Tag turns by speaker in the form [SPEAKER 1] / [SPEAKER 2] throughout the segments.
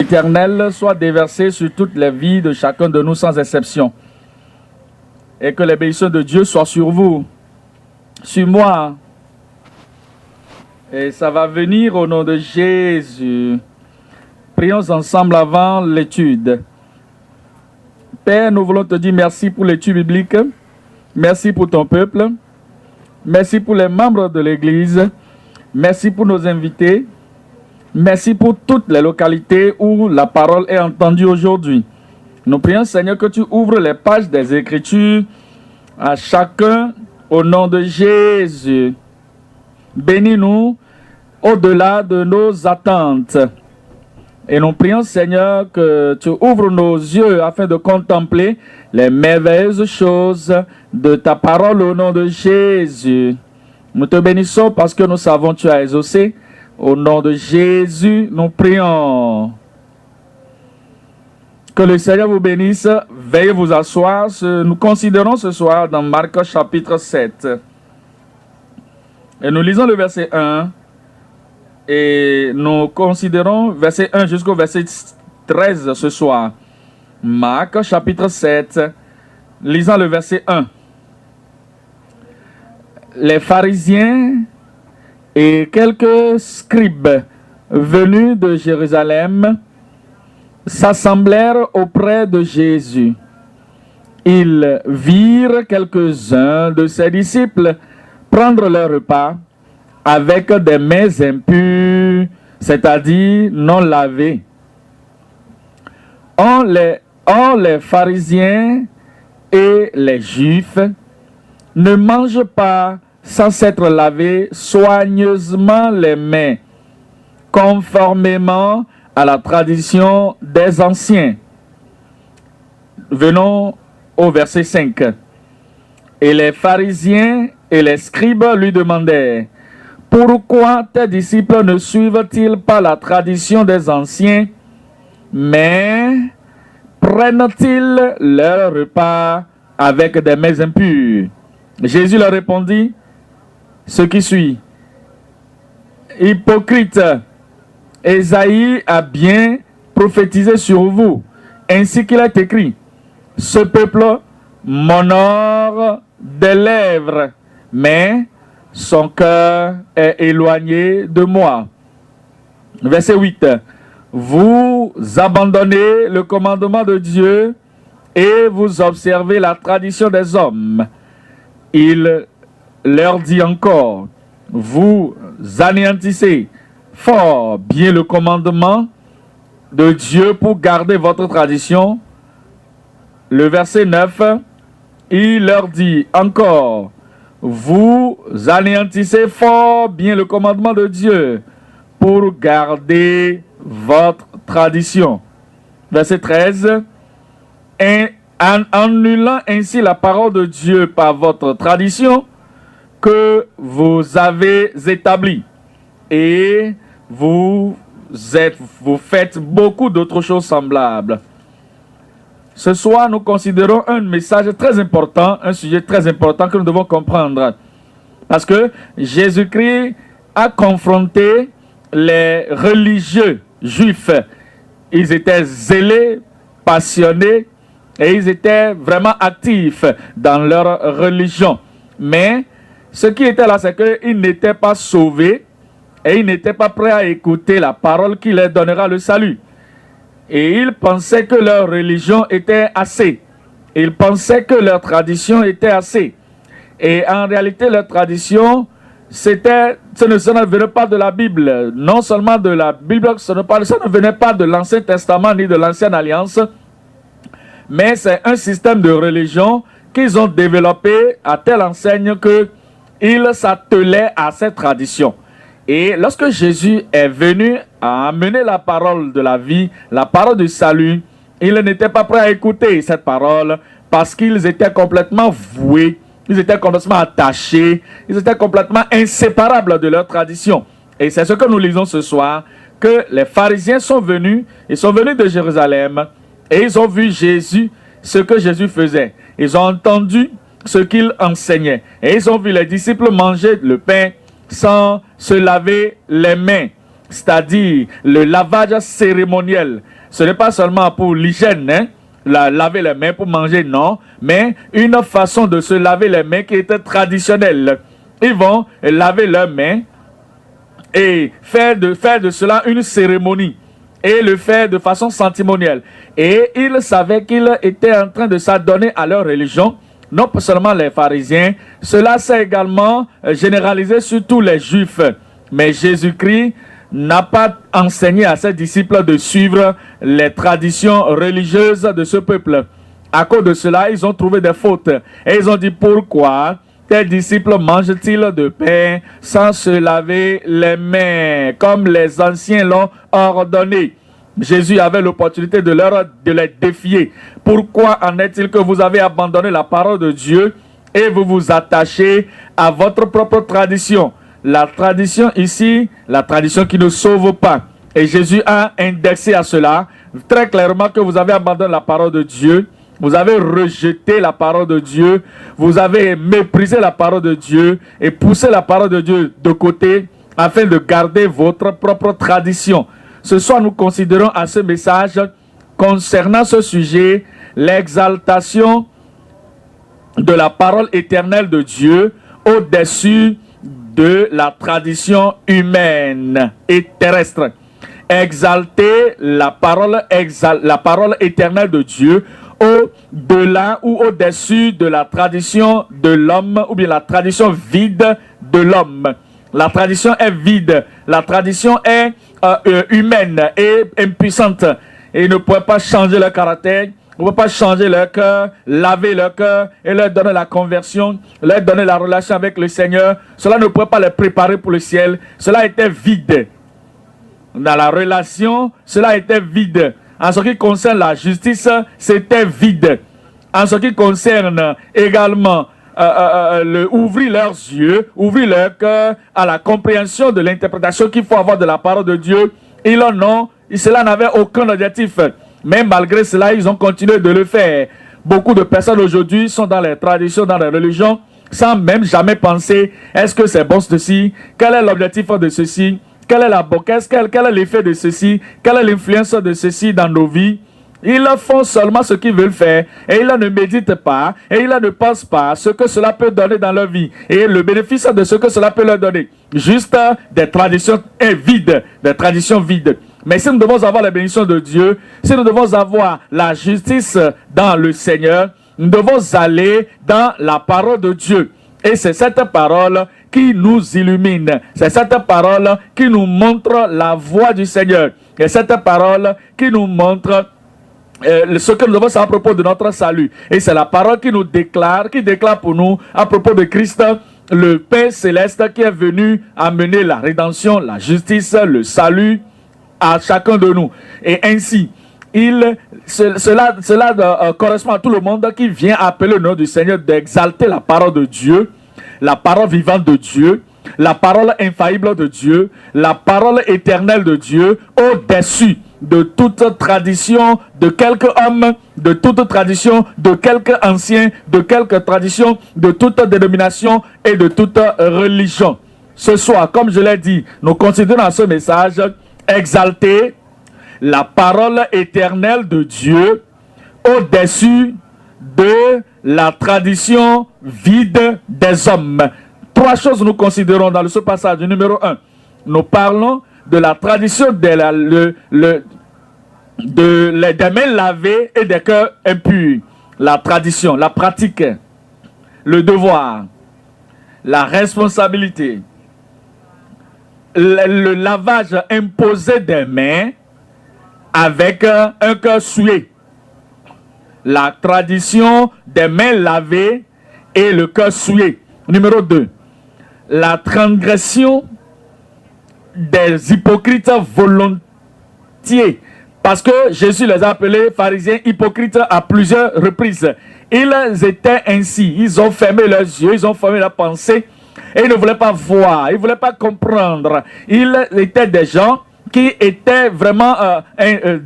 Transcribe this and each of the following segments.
[SPEAKER 1] éternel soit déversé sur toutes les vies de chacun de nous sans exception. Et que les bénédictions de Dieu soient sur vous, sur moi. Et ça va venir au nom de Jésus. Prions ensemble avant l'étude. Père, nous voulons te dire merci pour l'étude biblique. Merci pour ton peuple. Merci pour les membres de l'Église. Merci pour nos invités. Merci pour toutes les localités où la parole est entendue aujourd'hui. Nous prions, Seigneur, que tu ouvres les pages des Écritures à chacun au nom de Jésus. Bénis-nous au-delà de nos attentes. Et nous prions, Seigneur, que tu ouvres nos yeux afin de contempler les merveilleuses choses de ta parole au nom de Jésus. Nous te bénissons parce que nous savons que tu as exaucé. Au nom de Jésus, nous prions. Que le Seigneur vous bénisse. Veuillez vous asseoir. Nous considérons ce soir dans Marc chapitre 7. Et nous lisons le verset 1. Et nous considérons verset 1 jusqu'au verset 13 ce soir. Marc chapitre 7. Lisons le verset 1. Les pharisiens et quelques scribes venus de Jérusalem s'assemblèrent auprès de Jésus. Ils virent quelques-uns de ses disciples prendre leur repas avec des mains impures, c'est-à-dire non lavées. Or les pharisiens et les juifs ne mangent pas sans s'être lavés soigneusement les mains, conformément à la tradition des anciens. Venons au verset 5. Et les pharisiens et les scribes lui demandèrent: pourquoi tes disciples ne suivent-ils pas la tradition des anciens, mais prennent-ils leur repas avec des mains impures? Jésus leur répondit ce qui suit: hypocrite, Ésaïe a bien prophétisé sur vous, ainsi qu'il est écrit: ce peuple m'honore des lèvres, mais son cœur est éloigné de moi. Verset 8. Vous abandonnez le commandement de Dieu et vous observez la tradition des hommes. Il leur dit encore: vous anéantissez fort bien le commandement de Dieu pour garder votre tradition. Le verset 9, il leur dit encore: vous anéantissez fort bien le commandement de Dieu pour garder votre tradition. Verset 13, en annulant ainsi la parole de Dieu par votre tradition que vous avez établie, et vous faites beaucoup d'autres choses semblables. Ce soir, nous considérons un message très important, un sujet très important que nous devons comprendre. Parce que Jésus-Christ a confronté les religieux juifs. Ils étaient zélés, passionnés, et ils étaient vraiment actifs dans leur religion. Mais ce qui était là, c'est qu'ils n'étaient pas sauvés et ils n'étaient pas prêts à écouter la parole qui leur donnera le salut. Et ils pensaient que leur religion était assez. Ils pensaient que leur tradition était assez. Et en réalité, leur tradition, ça ne venait pas de la Bible. Non seulement de la Bible, ça ne venait pas de l'Ancien Testament ni de l'Ancienne Alliance, mais c'est un système de religion qu'ils ont développé à telle enseigne qu'ils s'attelaient à cette tradition. Et lorsque Jésus est venu à amener la parole de la vie, la parole du salut, ils n'étaient pas prêts à écouter cette parole parce qu'ils étaient complètement voués, ils étaient complètement attachés, ils étaient complètement inséparables de leur tradition. Et c'est ce que nous lisons ce soir, que les pharisiens sont venus, ils sont venus de Jérusalem et ils ont vu Jésus, ce que Jésus faisait. Ils ont entendu ce qu'il enseignait et ils ont vu les disciples manger le pain sans se laver les mains. c'est-à-dire le lavage cérémoniel. Ce n'est pas seulement pour l'hygiène, hein, laver les mains pour manger, non, mais une façon de se laver les mains qui était traditionnelle. Ils vont laver leurs mains et faire de cela une cérémonie et le faire de façon sentimonielle. Et ils savaient qu'ils étaient en train de s'adonner à leur religion, non pas seulement les pharisiens, cela s'est également généralisé sur tous les juifs. Mais Jésus-Christ n'a pas enseigné à ses disciples de suivre les traditions religieuses de ce peuple. À cause de cela, ils ont trouvé des fautes. Et ils ont dit, pourquoi tes disciples mangent-ils de pain sans se laver les mains, comme les anciens l'ont ordonné? Jésus avait l'opportunité de les défier. Pourquoi en est-il que vous avez abandonné la parole de Dieu et vous vous attachez à votre propre tradition? La tradition ici, la tradition qui ne sauve pas. Et Jésus a indexé à cela très clairement que vous avez abandonné la parole de Dieu. Vous avez rejeté la parole de Dieu, vous avez méprisé la parole de Dieu et poussé la parole de Dieu de côté afin de garder votre propre tradition. Ce soir, nous considérons à ce message concernant ce sujet l'exaltation de la parole éternelle de Dieu au-dessus de la tradition humaine et terrestre. Exalter la parole éternelle de Dieu au-delà ou au-dessus de la tradition de l'homme ou bien la tradition vide de l'homme. La tradition est vide, la tradition est humaine et impuissante et ne pourrait pas changer leur caractère, ne peut pas changer leur cœur, laver leur cœur et leur donner la conversion, leur donner la relation avec le Seigneur. Cela ne pourrait pas les préparer pour le ciel. Cela était vide. Dans la relation, cela était vide. En ce qui concerne la justice, c'était vide. En ce qui concerne également ouvrir leurs yeux, ouvrir leur cœur à la compréhension de l'interprétation qu'il faut avoir de la parole de Dieu, cela n'avait aucun objectif. Mais malgré cela, ils ont continué de le faire. Beaucoup de personnes aujourd'hui sont dans les traditions, dans les religions, sans même jamais penser, est-ce que c'est bon ceci? Quel est l'objectif de ceci? Quel est l'effet de ceci? Quelle est l'influence de ceci dans nos vies? Ils font seulement ce qu'ils veulent faire et ils ne méditent pas et ils ne pensent pas ce que cela peut donner dans leur vie et le bénéfice de ce que cela peut leur donner. Juste des traditions vides, des traditions vides. Mais si nous devons avoir la bénédiction de Dieu, si nous devons avoir la justice dans le Seigneur, nous devons aller dans la parole de Dieu. Et c'est cette parole qui nous illumine. C'est cette parole qui nous montre la voie du Seigneur. Et cette parole qui nous montre ce que nous devons savoir à propos de notre salut. Et c'est la parole qui déclare pour nous à propos de Christ, le Père céleste qui est venu amener la rédemption, la justice, le salut à chacun de nous. Et ainsi, cela correspond à tout le monde qui vient appeler le nom du Seigneur, d'exalter la parole de Dieu, la parole vivante de Dieu, la parole infaillible de Dieu, la parole éternelle de Dieu, au-dessus de toute tradition de quelque homme, de toute tradition de quelque ancien, de quelque tradition, de toute dénomination et de toute religion. Ce soir, comme je l'ai dit, nous considérons dans ce message exalter la parole éternelle de Dieu au-dessus de la tradition vide des hommes. Trois choses nous considérons dans ce passage. Numéro 1, nous parlons de la tradition des mains lavées et des cœurs impurs. La tradition, la pratique, le devoir, la responsabilité, le lavage imposé des mains avec un cœur souillé. La tradition des mains lavées et le cœur souillé. Numéro 2, la transgression des hypocrites volontiers. Parce que Jésus les a appelés pharisiens hypocrites à plusieurs reprises. Ils étaient ainsi. Ils ont fermé leurs yeux, ils ont fermé leur pensée. Et ils ne voulaient pas voir, ils ne voulaient pas comprendre. Ils étaient des gens qui étaient vraiment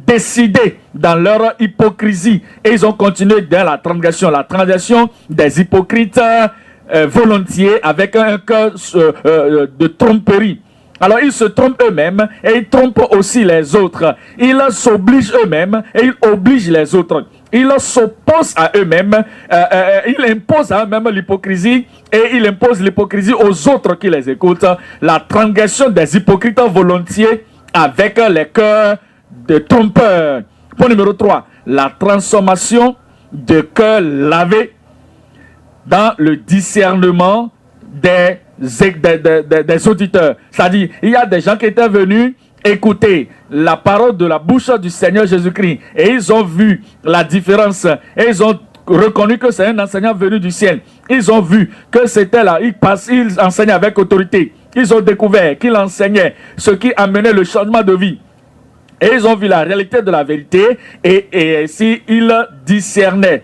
[SPEAKER 1] décidés dans leur hypocrisie. Et ils ont continué dans la transgression des hypocrites volontiers avec un cœur de tromperie. Alors ils se trompent eux-mêmes et ils trompent aussi les autres. Ils s'obligent eux-mêmes et ils obligent les autres. Ils s'opposent à eux-mêmes, ils imposent à eux-mêmes l'hypocrisie et ils imposent l'hypocrisie aux autres qui les écoutent. La transgression des hypocrites volontiers avec les cœurs de trompeurs. Point numéro 3, la transformation de cœurs lavés dans le discernement des auditeurs. C'est-à-dire, il y a des gens qui étaient venus écouter la parole de la bouche du Seigneur Jésus-Christ et ils ont vu la différence et ils ont reconnu que c'est un enseignant venu du ciel. Ils ont vu que c'était là, il enseignait avec autorité. Ils ont découvert qu'il enseignait ce qui amenait le changement de vie. Et ils ont vu la réalité de la vérité et ainsi ils discernaient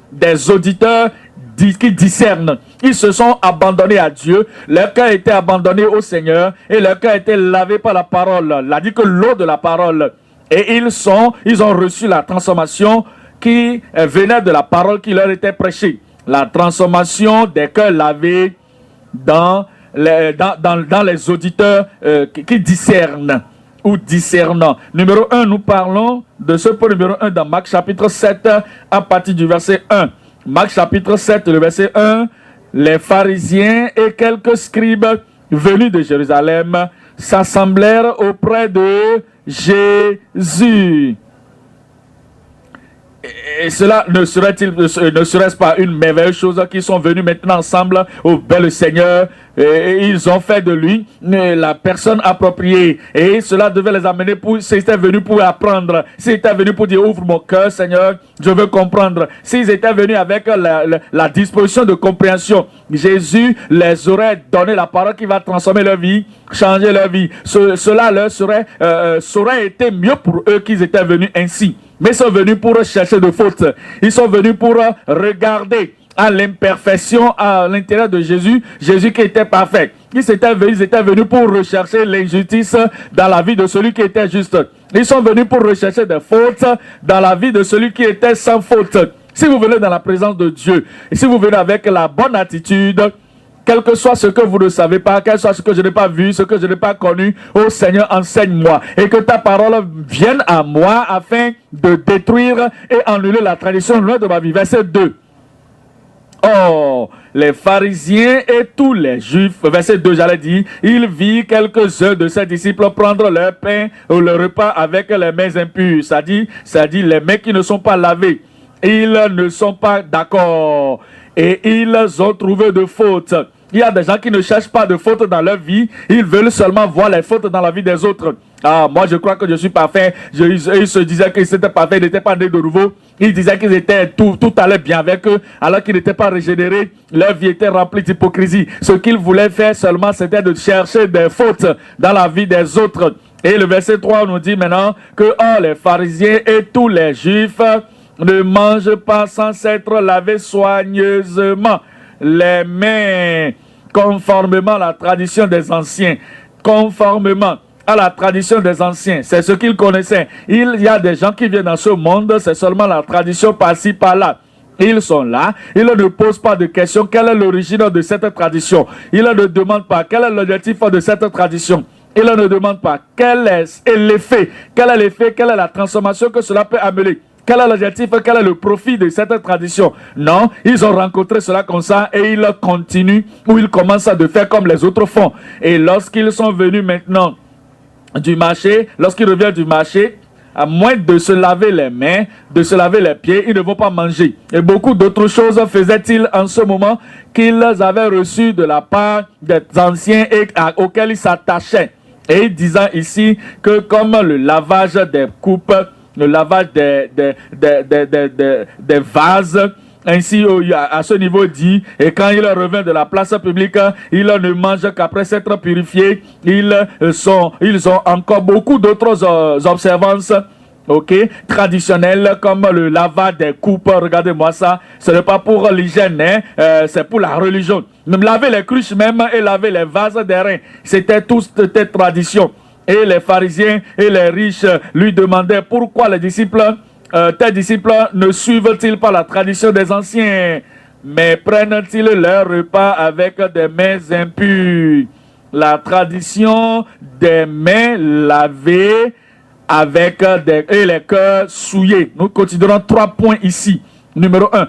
[SPEAKER 1] des auditeurs qui discernent. Ils se sont abandonnés à Dieu, leur cœur était abandonné au Seigneur et leur cœur était lavé par la parole. Il a dit que l'eau de la parole. Et ils ont reçu la transformation qui venait de la parole qui leur était prêchée. La transformation des cœurs lavés dans les auditeurs qui discernent ou discernant. Numéro 1, nous parlons de ce point numéro 1 dans Marc chapitre 7 à partir du verset 1. Marc chapitre 7, le verset 1, les pharisiens et quelques scribes venus de Jérusalem s'assemblèrent auprès de Jésus. Et cela ne serait-ce pas une merveilleuse chose qu'ils sont venus maintenant ensemble au bel Seigneur et ils ont fait de lui la personne appropriée et cela devait les amener s'ils étaient venus pour apprendre, s'ils étaient venus pour dire ouvre mon cœur Seigneur, je veux comprendre, s'ils étaient venus avec la disposition de compréhension, Jésus les aurait donné la parole qui va transformer leur vie, changer leur vie. Cela leur aurait été mieux pour eux qu'ils étaient venus ainsi. Mais ils sont venus pour chercher de fautes. Ils sont venus pour regarder à l'imperfection à l'intérieur de Jésus, Jésus qui était parfait. Ils étaient venus pour rechercher l'injustice dans la vie de celui qui était juste. Ils sont venus pour rechercher des fautes dans la vie de celui qui était sans faute. Si vous venez dans la présence de Dieu, et si vous venez avec la bonne attitude, quel que soit ce que vous ne savez pas, quel que soit ce que je n'ai pas vu, ce que je n'ai pas connu, ô Seigneur, enseigne-moi. Et que ta parole vienne à moi afin de détruire et annuler la tradition loin de ma vie. Verset 2. Oh, les pharisiens et tous les juifs, verset 2, j'allais dire, il vit quelques-uns de ses disciples prendre leur pain ou leur repas avec les mains impures. Ça dit les mains qui ne sont pas lavées. Ils ne sont pas d'accord. Et ils ont trouvé de fautes. Il y a des gens qui ne cherchent pas de fautes dans leur vie. Ils veulent seulement voir les fautes dans la vie des autres. Ah, moi je crois que je suis parfait. Ils se disaient qu'ils étaient parfaits, ils n'étaient pas nés de nouveau. Ils disaient qu'ils étaient tout allait bien avec eux, alors qu'ils n'étaient pas régénérés. Leur vie était remplie d'hypocrisie. Ce qu'ils voulaient faire seulement, c'était de chercher des fautes dans la vie des autres. Et le verset 3 nous dit maintenant que les pharisiens et tous les juifs ne mangent pas sans s'être lavés soigneusement les mains, conformément à la tradition des anciens. Conformément à la tradition des anciens. C'est ce qu'ils connaissaient. Il y a des gens qui viennent dans ce monde, c'est seulement la tradition par-ci, par-là. Ils sont là, ils ne posent pas de questions. Quelle est l'origine de cette tradition? Ils ne demandent pas quel est l'objectif de cette tradition. Ils ne demandent pas quel est l'effet, quel est la transformation que cela peut amener. Quel est l'objectif, quel est le profit de cette tradition? Non, ils ont rencontré cela comme ça et ils continuent ou ils commencent à faire comme les autres font. Et lorsqu'ils sont venus maintenant du marché, lorsqu'ils reviennent du marché, à moins de se laver les mains, de se laver les pieds, ils ne vont pas manger. Et beaucoup d'autres choses faisaient-ils en ce moment qu'ils avaient reçues de la part des anciens et auxquels ils s'attachaient. Et disant ici que comme le lavage des coupes, le lavage des vases, ainsi à ce niveau dit, et quand il revient de la place publique, il ne mange qu'après s'être purifié. Ils ont encore beaucoup d'autres observances traditionnelles comme le lavage des coupes. Regardez-moi ça, ce n'est pas pour l'hygiène, c'est pour la religion. Même laver les cruches même et laver les vases d'airain, c'était tradition. Et les pharisiens et les riches lui demandaient pourquoi tes disciples ne suivent-ils pas la tradition des anciens, mais prennent-ils leur repas avec des mains impures? La tradition des mains lavées avec et les cœurs souillés. Nous considérons 3 points ici. Numéro 1,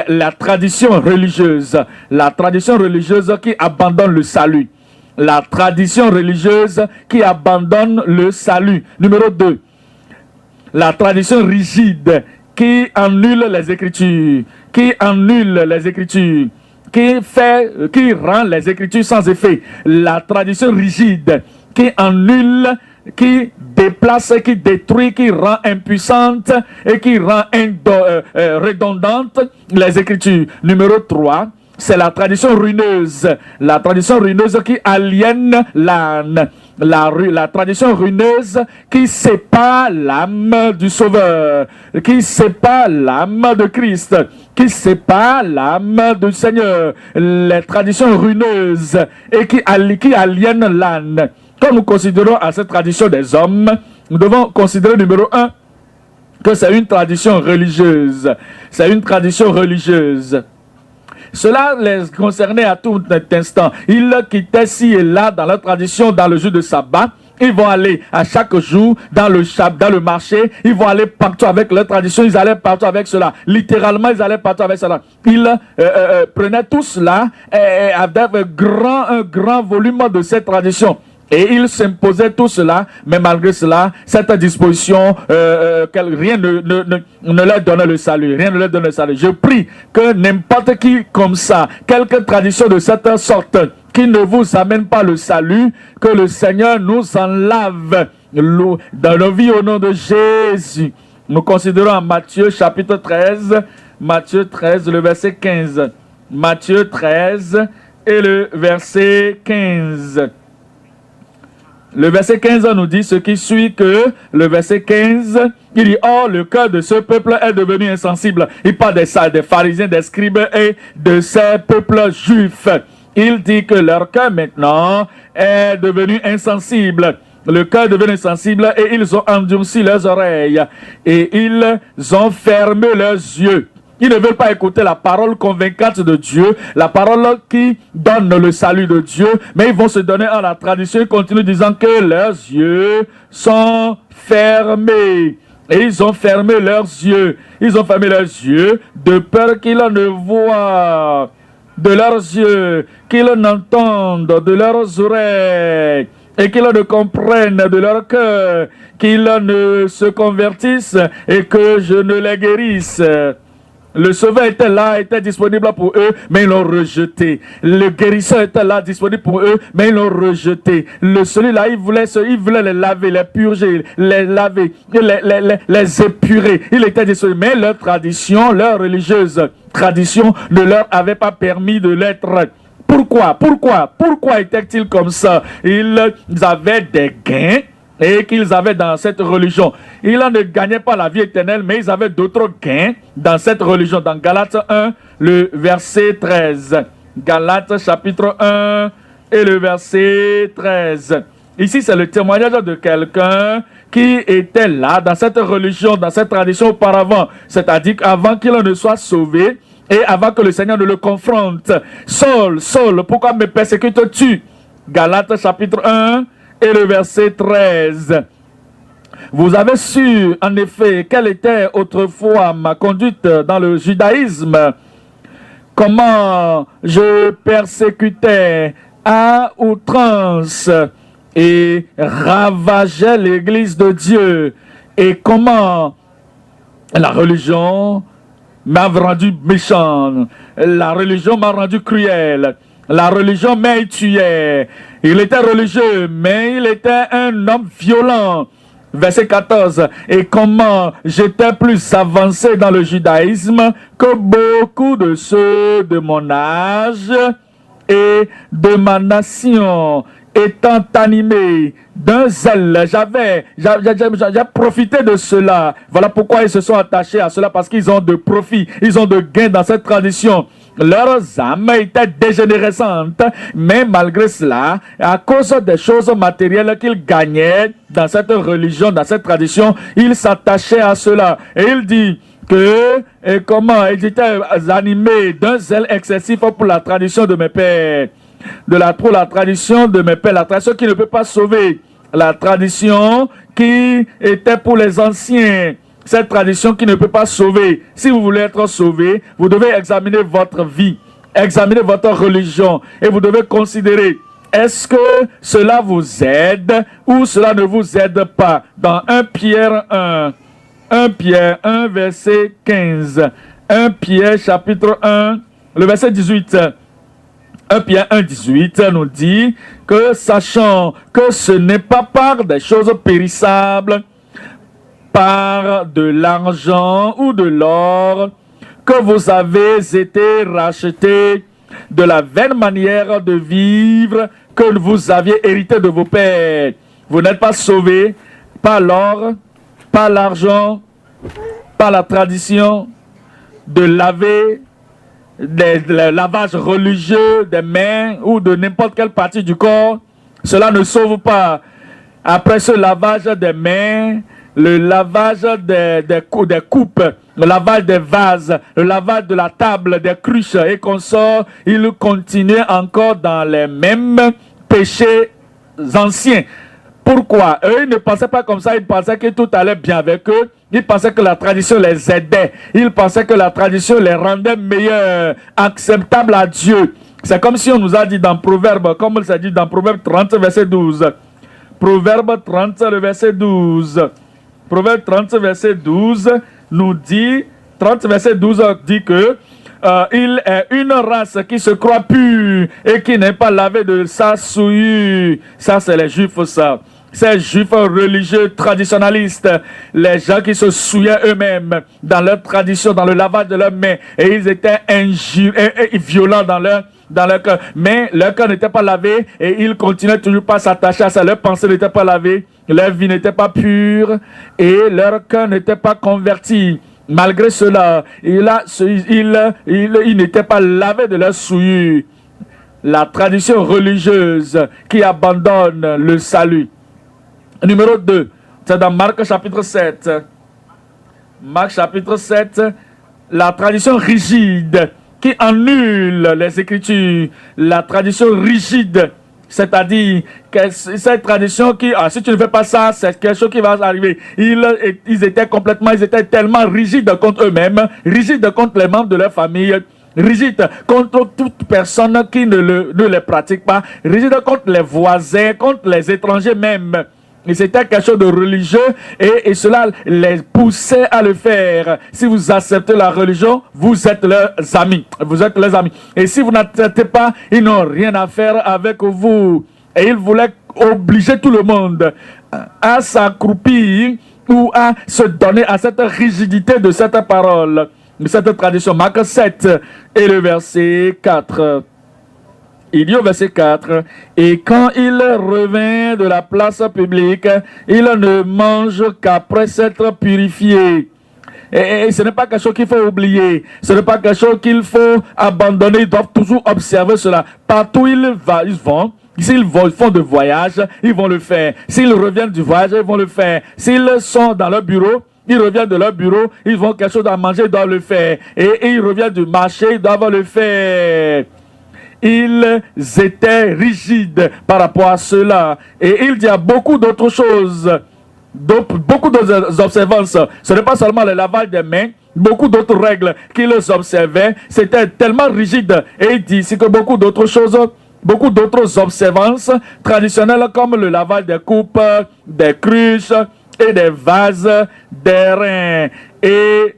[SPEAKER 1] la tradition religieuse. La tradition religieuse qui abandonne le salut. La tradition religieuse qui abandonne le salut. Numéro 2, la tradition rigide qui annule les Écritures. Qui annule les Écritures. Qui rend les Écritures sans effet. La tradition rigide qui annule, qui déplace, qui détruit, qui rend impuissante et qui rend redondante les Écritures. Numéro 3, c'est la tradition ruineuse. La tradition ruineuse qui aliène l'âne. La tradition ruineuse qui sépare l'âme du Sauveur, qui sépare l'âme de Christ, qui sépare l'âme du Seigneur. Les traditions ruineuses et qui aliènent l'âne. Quand nous considérons à cette tradition des hommes, nous devons considérer numéro 1 que c'est une tradition religieuse. C'est une tradition religieuse. Cela les concernait à tout instant. Ils quittaient ci et là dans leur tradition, dans le jour de sabbat. Ils vont aller à chaque jour dans le marché. Ils vont aller partout avec leur tradition. Ils allaient partout avec cela. Littéralement, ils allaient partout avec cela. Ils prenaient tout cela avec un grand volume de cette tradition. Et ils s'imposaient tout cela, mais malgré cela, cette disposition, rien ne leur donnait le salut. Rien ne leur donne le salut. Je prie que n'importe qui comme ça, quelque tradition de cette sorte, qui ne vous amène pas le salut, que le Seigneur nous en lave dans nos vies au nom de Jésus. Nous considérons Matthieu chapitre 13, Matthieu 13, le verset 15. Matthieu 13 et le verset 15. Le verset 15 nous dit ce qui suit que le verset 15, il dit « Or, le cœur de ce peuple est devenu insensible. » Il parle des pharisiens, des scribes et de ces peuples juifs. Il dit que leur cœur maintenant est devenu insensible. Le cœur est devenu insensible et ils ont endurci leurs oreilles et ils ont fermé leurs yeux. Ils ne veulent pas écouter la parole convaincante de Dieu, la parole qui donne le salut de Dieu, mais ils vont se donner à la tradition. Ils continuent disant que leurs yeux sont fermés. Et ils ont fermé leurs yeux. Ils ont fermé leurs yeux de peur qu'ils ne voient de leurs yeux, qu'ils n'entendent de leurs oreilles, et qu'ils ne comprennent de leur cœur, qu'ils ne se convertissent et que je ne les guérisse. Le sauveur était là, était disponible pour eux, mais ils l'ont rejeté. Le guérisseur était là, disponible pour eux, mais ils l'ont rejeté. Celui-là, il voulait les laver, les purger, les laver, les épurer. Il était disponible, mais leur tradition, leur religieuse tradition ne leur avait pas permis de l'être. Pourquoi étaient-ils comme ça? Ils avaient des gains et qu'ils avaient dans cette religion. Ils ne gagnaient pas la vie éternelle, mais ils avaient d'autres gains dans cette religion. Dans Galates 1, le verset 13. Galates chapitre 1 et le verset 13. Ici, c'est le témoignage de quelqu'un qui était là dans cette religion, dans cette tradition auparavant. C'est-à-dire qu'avant qu'il ne soit sauvé et avant que le Seigneur ne le confronte. Saul, pourquoi me persécutes-tu? Galates chapitre 1 et le verset 13. Vous avez su, en effet, quelle était autrefois ma conduite dans le judaïsme, comment je persécutais à outrance et ravageais l'église de Dieu, et comment la religion m'a rendu méchant, la religion m'a rendu cruel. La religion m'a tué. Il était religieux, mais il était un homme violent. Verset 14. Et comment j'étais plus avancé dans le judaïsme que beaucoup de ceux de mon âge et de ma nation, étant animés d'un zèle. J'ai profité de cela. Voilà pourquoi ils se sont attachés à cela, parce qu'ils ont de profit, ils ont de gains dans cette tradition. Leurs âmes étaient dégénérescentes, mais malgré cela, à cause des choses matérielles qu'ils gagnaient dans cette religion, dans cette tradition, ils s'attachaient à cela. Et il dit comment ils étaient animés d'un zèle excessif pour la tradition de mes pères. pour la tradition de mes pères, la tradition qui ne peut pas sauver, la tradition qui était pour les anciens, cette tradition qui ne peut pas sauver. Si vous voulez être sauvé, vous devez examiner votre vie, examiner votre religion et vous devez considérer, est-ce que cela vous aide ou cela ne vous aide pas? Dans 1 Pierre 1 verset 15, 1 Pierre chapitre 1, le verset 18, 1 Pierre 1, 18 nous dit que sachant que ce n'est pas par des choses périssables, par de l'argent ou de l'or, que vous avez été rachetés de la vaine manière de vivre que vous aviez hérité de vos pères. Vous n'êtes pas sauvés par l'or, par l'argent, par la tradition de laver, le lavage religieux des mains ou de n'importe quelle partie du corps. Cela ne sauve pas. Après ce lavage des mains, le lavage des coupes, le lavage des vases, le lavage de la table, des cruches et consorts, il continue encore dans les mêmes péchés anciens. Pourquoi? Eux, ils ne pensaient pas comme ça, ils pensaient que tout allait bien avec eux. Ils pensaient que la tradition les aidait. Ils pensaient que la tradition les rendait meilleurs, acceptables à Dieu. C'est comme si on nous a dit dans Proverbe, comme on s'est dit dans Proverbe 30, verset 12. Proverbe 30, le verset 12. Proverbe 30, verset 12 nous dit, 30, verset 12 dit que il est une race qui se croit pure et qui n'est pas lavée de sa souillure. Ça, c'est les Juifs, ça. Ces Juifs religieux traditionnalistes, les gens qui se souillaient eux-mêmes dans leur tradition, dans le lavage de leurs mains, et ils étaient injurieux et violents dans leur cœur. Mais leur cœur n'était pas lavé et ils continuaient toujours pas à s'attacher à ça. Leur pensée n'était pas lavée, leur vie n'était pas pure et leur cœur n'était pas converti. Malgré cela, ils n'étaient pas lavés de leur souillure. La tradition religieuse qui abandonne le salut. Numéro 2, c'est dans Marc chapitre 7. Marc chapitre 7, la tradition rigide qui annule les Écritures. La tradition rigide, c'est-à-dire que cette tradition qui, si tu ne fais pas ça, c'est quelque chose qui va arriver. Ils étaient tellement rigides contre eux-mêmes, rigides contre les membres de leur famille, rigides contre toute personne qui ne les pratique pas, rigides contre les voisins, contre les étrangers même. Et c'était quelque chose de religieux et cela les poussait à le faire. Si vous acceptez la religion, vous êtes leurs amis. Vous êtes leurs amis. Et si vous n'acceptez pas, ils n'ont rien à faire avec vous. Et ils voulaient obliger tout le monde à s'accroupir ou à se donner à cette rigidité de cette parole, de cette tradition. Marc 7 et le verset 4. Il dit au verset 4, « Et quand il revint de la place publique, il ne mange qu'après s'être purifié. » Et ce n'est pas quelque chose qu'il faut oublier. Ce n'est pas quelque chose qu'il faut abandonner. Ils doivent toujours observer cela. Partout où ils vont. S'ils font de voyage, ils vont le faire. S'ils reviennent du voyage, ils vont le faire. S'ils sont dans leur bureau, ils reviennent de leur bureau, ils vont quelque chose à manger, ils doivent le faire. Et ils reviennent du marché, ils doivent le faire. Ils étaient rigides par rapport à cela. Et il y a beaucoup d'autres choses, beaucoup d'autres observances. Ce n'est pas seulement le lavage des mains, beaucoup d'autres règles qu'ils observaient. C'était tellement rigide. Et il dit ici que beaucoup d'autres choses, beaucoup d'autres observances traditionnelles comme le lavage des coupes, des cruches et des vases d'airain. Et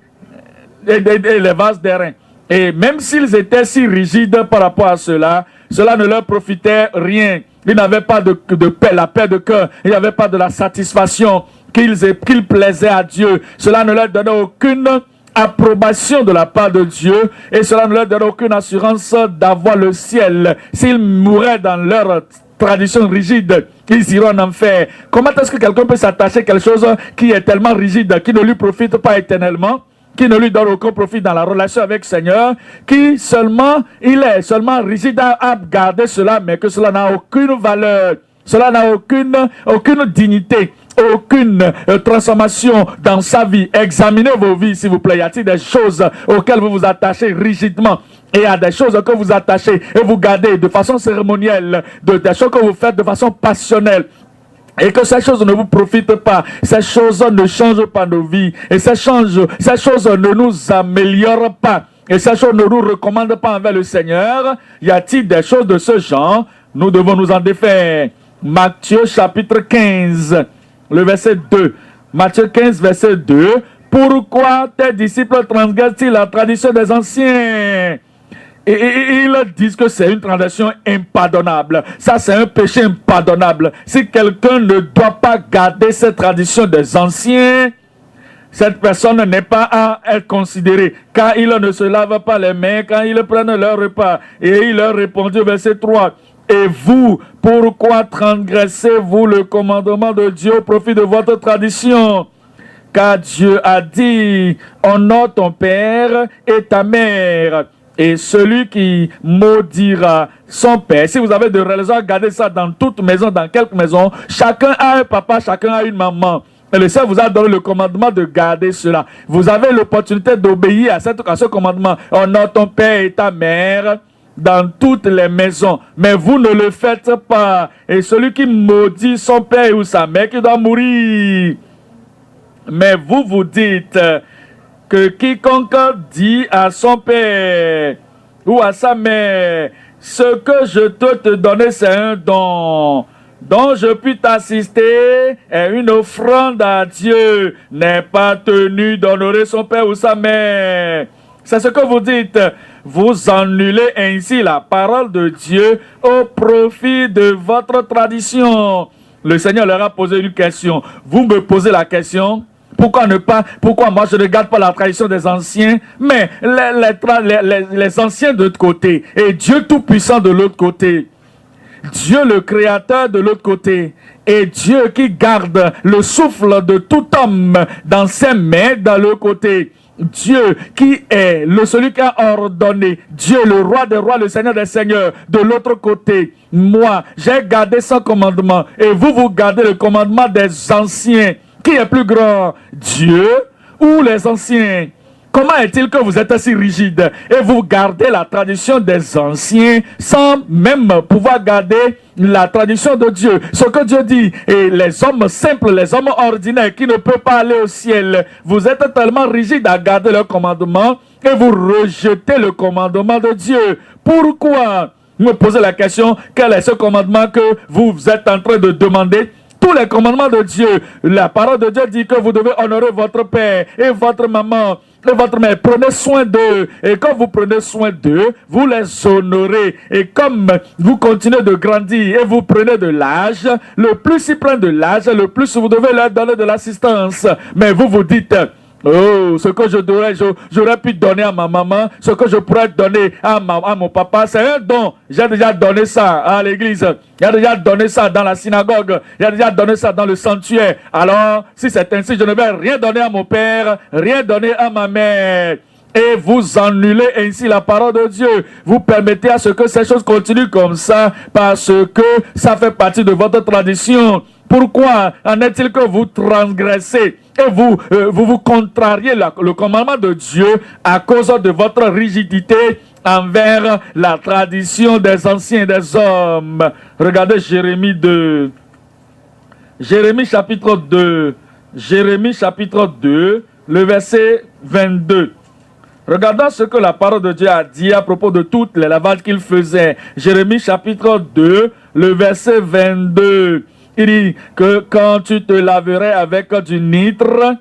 [SPEAKER 1] les vases d'airain. Et même s'ils étaient si rigides par rapport à cela, cela ne leur profitait rien. Ils n'avaient pas de paix, la paix de cœur. Il n'y avait pas de la satisfaction qu'ils plaisaient à Dieu. Cela ne leur donnait aucune approbation de la part de Dieu. Et cela ne leur donnait aucune assurance d'avoir le ciel. S'ils mouraient dans leur tradition rigide, ils iront en enfer. Comment est-ce que quelqu'un peut s'attacher à quelque chose qui est tellement rigide, qui ne lui profite pas éternellement, qui ne lui donne aucun profit dans la relation avec le Seigneur, il est seulement rigide à garder cela, mais que cela n'a aucune valeur, cela n'a aucune dignité, aucune transformation dans sa vie. Examinez vos vies, s'il vous plaît. Y a-t-il des choses auxquelles vous vous attachez rigidement Et il y a des choses que vous attachez et vous gardez de façon cérémonielle, des choses que vous faites de façon passionnelle. Et que ces choses ne vous profitent pas, ces choses ne changent pas nos vies, et ces choses ne nous améliorent pas, et ces choses ne nous recommandent pas envers le Seigneur. Y a-t-il des choses de ce genre? Nous devons nous en défaire. Matthieu chapitre 15, le verset 2. Matthieu 15, verset 2. Pourquoi tes disciples transgressent-ils la tradition des anciens? Et ils disent que c'est une transgression impardonnable. Ça, c'est un péché impardonnable. Si quelqu'un ne doit pas garder cette tradition des anciens, cette personne n'est pas à être considérée, car ils ne se lavent pas les mains quand ils prennent leur repas. Et il leur répondit au verset 3. Et vous, pourquoi transgressez-vous le commandement de Dieu au profit de votre tradition? Car Dieu a dit, honore ton père et ta mère. Et celui qui maudira son père, si vous avez de raisons, gardez ça dans toute maison, dans quelques maisons. Chacun a un papa, chacun a une maman. Et le Seigneur vous a donné le commandement de garder cela. Vous avez l'opportunité d'obéir à ce commandement. Honore ton père et ta mère dans toutes les maisons. Mais vous ne le faites pas. Et celui qui maudit son père ou sa mère, qui doit mourir. Mais vous vous dites que quiconque dit à son père ou à sa mère, ce que je dois te donner, c'est un don dont je puis t'assister, est une offrande à Dieu, n'est pas tenu d'honorer son père ou sa mère. C'est ce que vous dites. Vous annulez ainsi la parole de Dieu au profit de votre tradition. Le Seigneur leur a posé une question. Vous me posez la question. Pourquoi moi je ne garde pas la tradition des anciens, mais les anciens de l'autre côté, et Dieu Tout-Puissant de l'autre côté, Dieu le Créateur de l'autre côté, et Dieu qui garde le souffle de tout homme dans ses mains dans l'autre côté. Dieu qui est celui qui a ordonné, Dieu le roi des rois, le Seigneur des seigneurs, de l'autre côté. Moi, j'ai gardé son commandement, et vous gardez le commandement des anciens. Qui est plus grand, Dieu ou les anciens? Comment est-il que vous êtes si rigide et vous gardez la tradition des anciens sans même pouvoir garder la tradition de Dieu? Ce que Dieu dit, et les hommes simples, les hommes ordinaires qui ne peuvent pas aller au ciel, vous êtes tellement rigide à garder le commandement et vous rejetez le commandement de Dieu. Pourquoi? Vous me posez la question, quel est ce commandement que vous êtes en train de demander? Tous les commandements de Dieu, la parole de Dieu dit que vous devez honorer votre père et votre maman et votre mère. Prenez soin d'eux. Et quand vous prenez soin d'eux, vous les honorez. Et comme vous continuez de grandir et vous prenez de l'âge, le plus ils prennent de l'âge, le plus vous devez leur donner de l'assistance. Mais vous vous dites... Oh, ce que j'aurais pu donner à ma maman, ce que je pourrais donner à mon papa, c'est un don. J'ai déjà donné ça à l'église. J'ai déjà donné ça dans la synagogue. J'ai déjà donné ça dans le sanctuaire. Alors, si c'est ainsi, je ne vais rien donner à mon père, rien donner à ma mère. Et vous annulez ainsi la parole de Dieu. Vous permettez à ce que ces choses continuent comme ça parce que ça fait partie de votre tradition. Pourquoi en est-il que vous transgressez et vous contrariez le commandement de Dieu à cause de votre rigidité envers la tradition des anciens des hommes? Regardez Jérémie 2. Jérémie chapitre 2. Jérémie chapitre 2, le verset 22. Regardons ce que la parole de Dieu a dit à propos de toutes les lavages qu'il faisait. Jérémie chapitre 2, le verset 22. Il dit que quand tu te laverais avec du nitre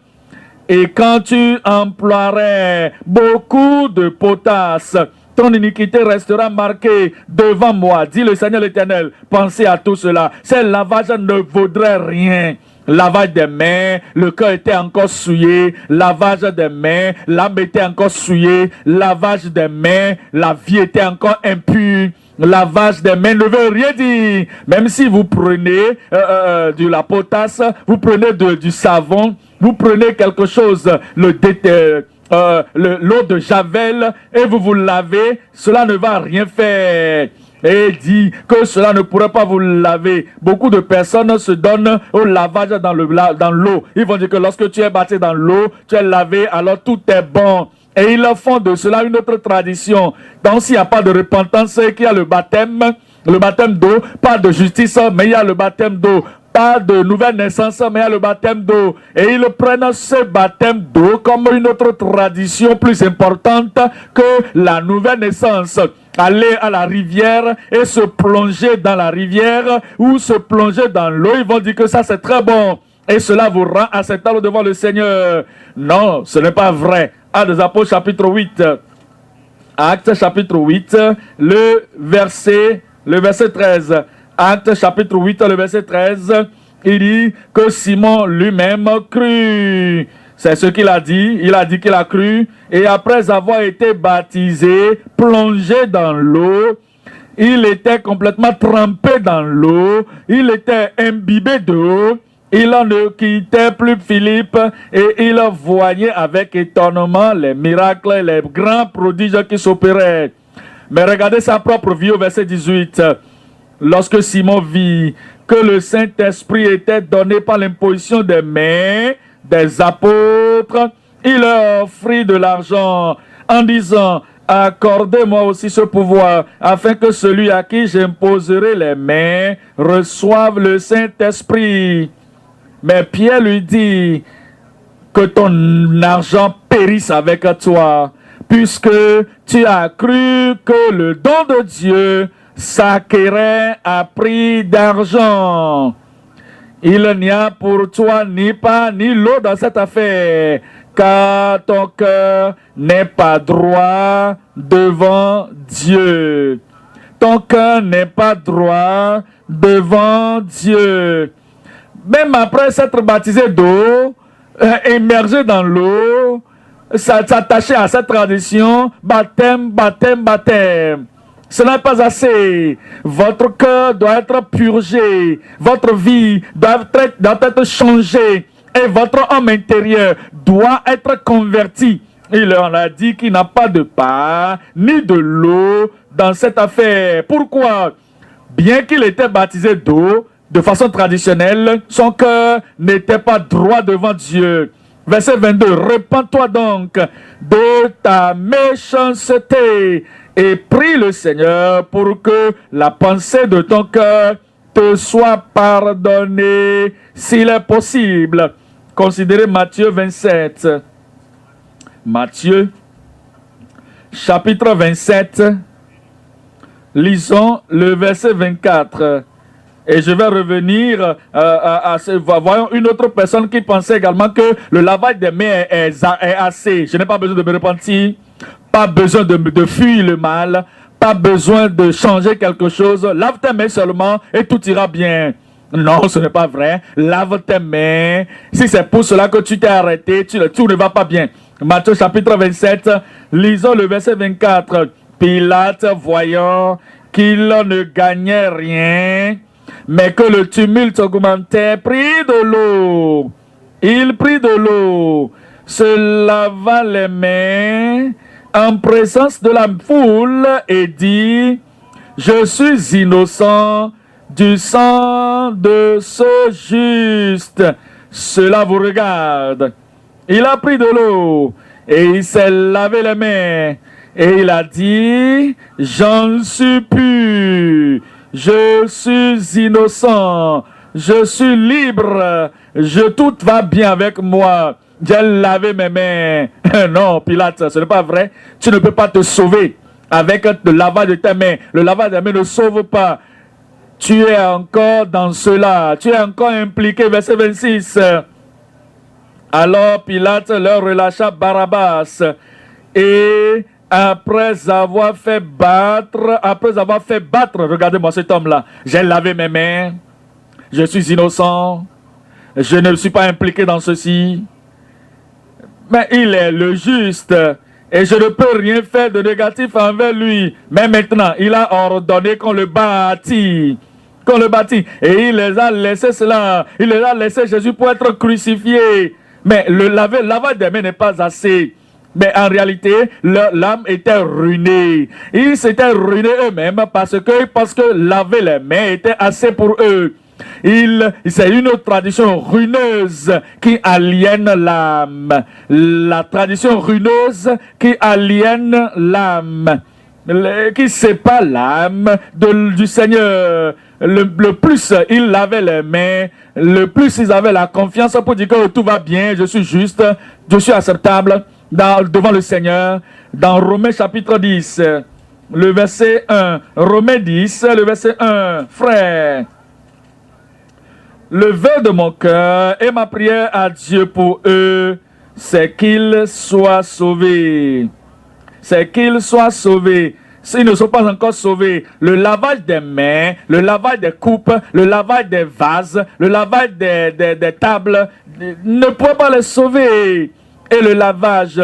[SPEAKER 1] et quand tu emploierais beaucoup de potasse, ton iniquité restera marquée devant moi, dit le Seigneur l'Éternel. Pensez à tout cela. Ces lavages ne vaudraient rien. Lavage des mains, le cœur était encore souillé. Lavage des mains, l'âme était encore souillée. Lavage des mains, la vie était encore impure. Lavage des mains ne veut rien dire. Même si vous prenez de la potasse, vous prenez du savon, vous prenez quelque chose, l'eau de Javel, et vous vous lavez, cela ne va rien faire. Et il dit que cela ne pourrait pas vous laver. Beaucoup de personnes se donnent au lavage dans l'eau. Ils vont dire que lorsque tu es battu dans l'eau, tu es lavé, alors tout est bon. Et ils font de cela une autre tradition. Donc s'il n'y a pas de repentance, c'est qu'il y a le baptême d'eau, pas de justice, mais il y a le baptême d'eau. Pas de nouvelle naissance, mais il y a le baptême d'eau. Et ils prennent ce baptême d'eau comme une autre tradition plus importante que la nouvelle naissance. Aller à la rivière et se plonger dans la rivière ou se plonger dans l'eau, ils vont dire que ça c'est très bon. Et cela vous rend acceptable devant le Seigneur. Non, ce n'est pas vrai. Actes des Apôtres chapitre 8. Actes chapitre 8, le verset 13. Actes chapitre 8, le verset 13, il dit que Simon lui-même crut. C'est ce qu'il a dit. Il a dit qu'il a cru. Et après avoir été baptisé, plongé dans l'eau, il était complètement trempé dans l'eau. Il était imbibé d'eau. Il ne quittait plus Philippe et il voyait avec étonnement les miracles et les grands prodiges qui s'opéraient. Mais regardez sa propre vie au verset 18. Lorsque Simon vit que le Saint-Esprit était donné par l'imposition des mains des apôtres, il leur offrit de l'argent en disant: accordez-moi aussi ce pouvoir, afin que celui à qui j'imposerai les mains reçoive le Saint-Esprit. Mais Pierre lui dit: que ton argent périsse avec toi, puisque tu as cru que le don de Dieu s'acquérait à prix d'argent. Il n'y a pour toi ni pain ni l'eau dans cette affaire, car ton cœur n'est pas droit devant Dieu. Ton cœur n'est pas droit devant Dieu. Même après s'être baptisé d'eau, immergé dans l'eau, s'attacher à cette tradition, baptême. Ce n'est pas assez. Votre cœur doit être purgé. Votre vie doit être changée. Et votre homme intérieur doit être converti. Il leur a dit qu'il n'a pas de pain ni de l'eau dans cette affaire. Pourquoi? Bien qu'il était baptisé d'eau, de façon traditionnelle, son cœur n'était pas droit devant Dieu. Verset 22. Repens-toi donc de ta méchanceté et prie le Seigneur pour que la pensée de ton cœur te soit pardonnée s'il est possible. Considérez Matthieu 27. Matthieu, chapitre 27. Lisons le verset 24. Et je vais revenir à ce... Voyons une autre personne qui pensait également que le lavage des mains est assez. Je n'ai pas besoin de me repentir, pas besoin de fuir le mal, pas besoin de changer quelque chose. Lave tes mains seulement et tout ira bien. Non, ce n'est pas vrai. Lave tes mains. Si c'est pour cela que tu t'es arrêté, tout ne va pas bien. Matthieu chapitre 27, lisons le verset 24. Pilate, voyant qu'il ne gagnait rien, mais que le tumulte augmentait, prit de l'eau. Il prit de l'eau, se lava les mains en présence de la foule et dit: je suis innocent du sang de ce juste. Cela vous regarde. Il a pris de l'eau et il s'est lavé les mains. Et il a dit: j'en suis pur. Je suis innocent, je suis libre, tout va bien avec moi. J'ai lavé mes mains. Non, Pilate, ce n'est pas vrai. Tu ne peux pas te sauver avec le lavage de tes mains. Le lavage des mains ne sauve pas. Tu es encore dans cela. Tu es encore impliqué. Verset 26. Alors Pilate leur relâcha Barabbas. Et après avoir fait battre, regardez-moi cet homme-là, j'ai lavé mes mains, je suis innocent, je ne suis pas impliqué dans ceci, mais il est le juste, et je ne peux rien faire de négatif envers lui. Mais maintenant, il a ordonné qu'on le bâtit, et il les a laissé cela, il les a laissé Jésus pour être crucifié. Mais le lavage des mains n'est pas assez. Mais en réalité, l'âme était ruinée. Ils s'étaient ruinés eux-mêmes parce que laver les mains était assez pour eux. C'est une tradition ruineuse qui aliène l'âme. La tradition ruineuse qui aliène l'âme, qui sépare l'âme du Seigneur. Le plus ils lavaient les mains, le plus ils avaient la confiance pour dire que tout va bien, je suis juste, je suis acceptable devant le Seigneur. Dans Romains chapitre 10, le verset 1. Romains 10, le verset 1. Frère, le vœu de mon cœur et ma prière à Dieu pour eux, c'est qu'ils soient sauvés. C'est qu'ils soient sauvés. S'ils ne sont pas encore sauvés, le lavage des mains, le lavage des coupes, le lavage des vases, le lavage des tables ne pourrait pas les sauver. Et le lavage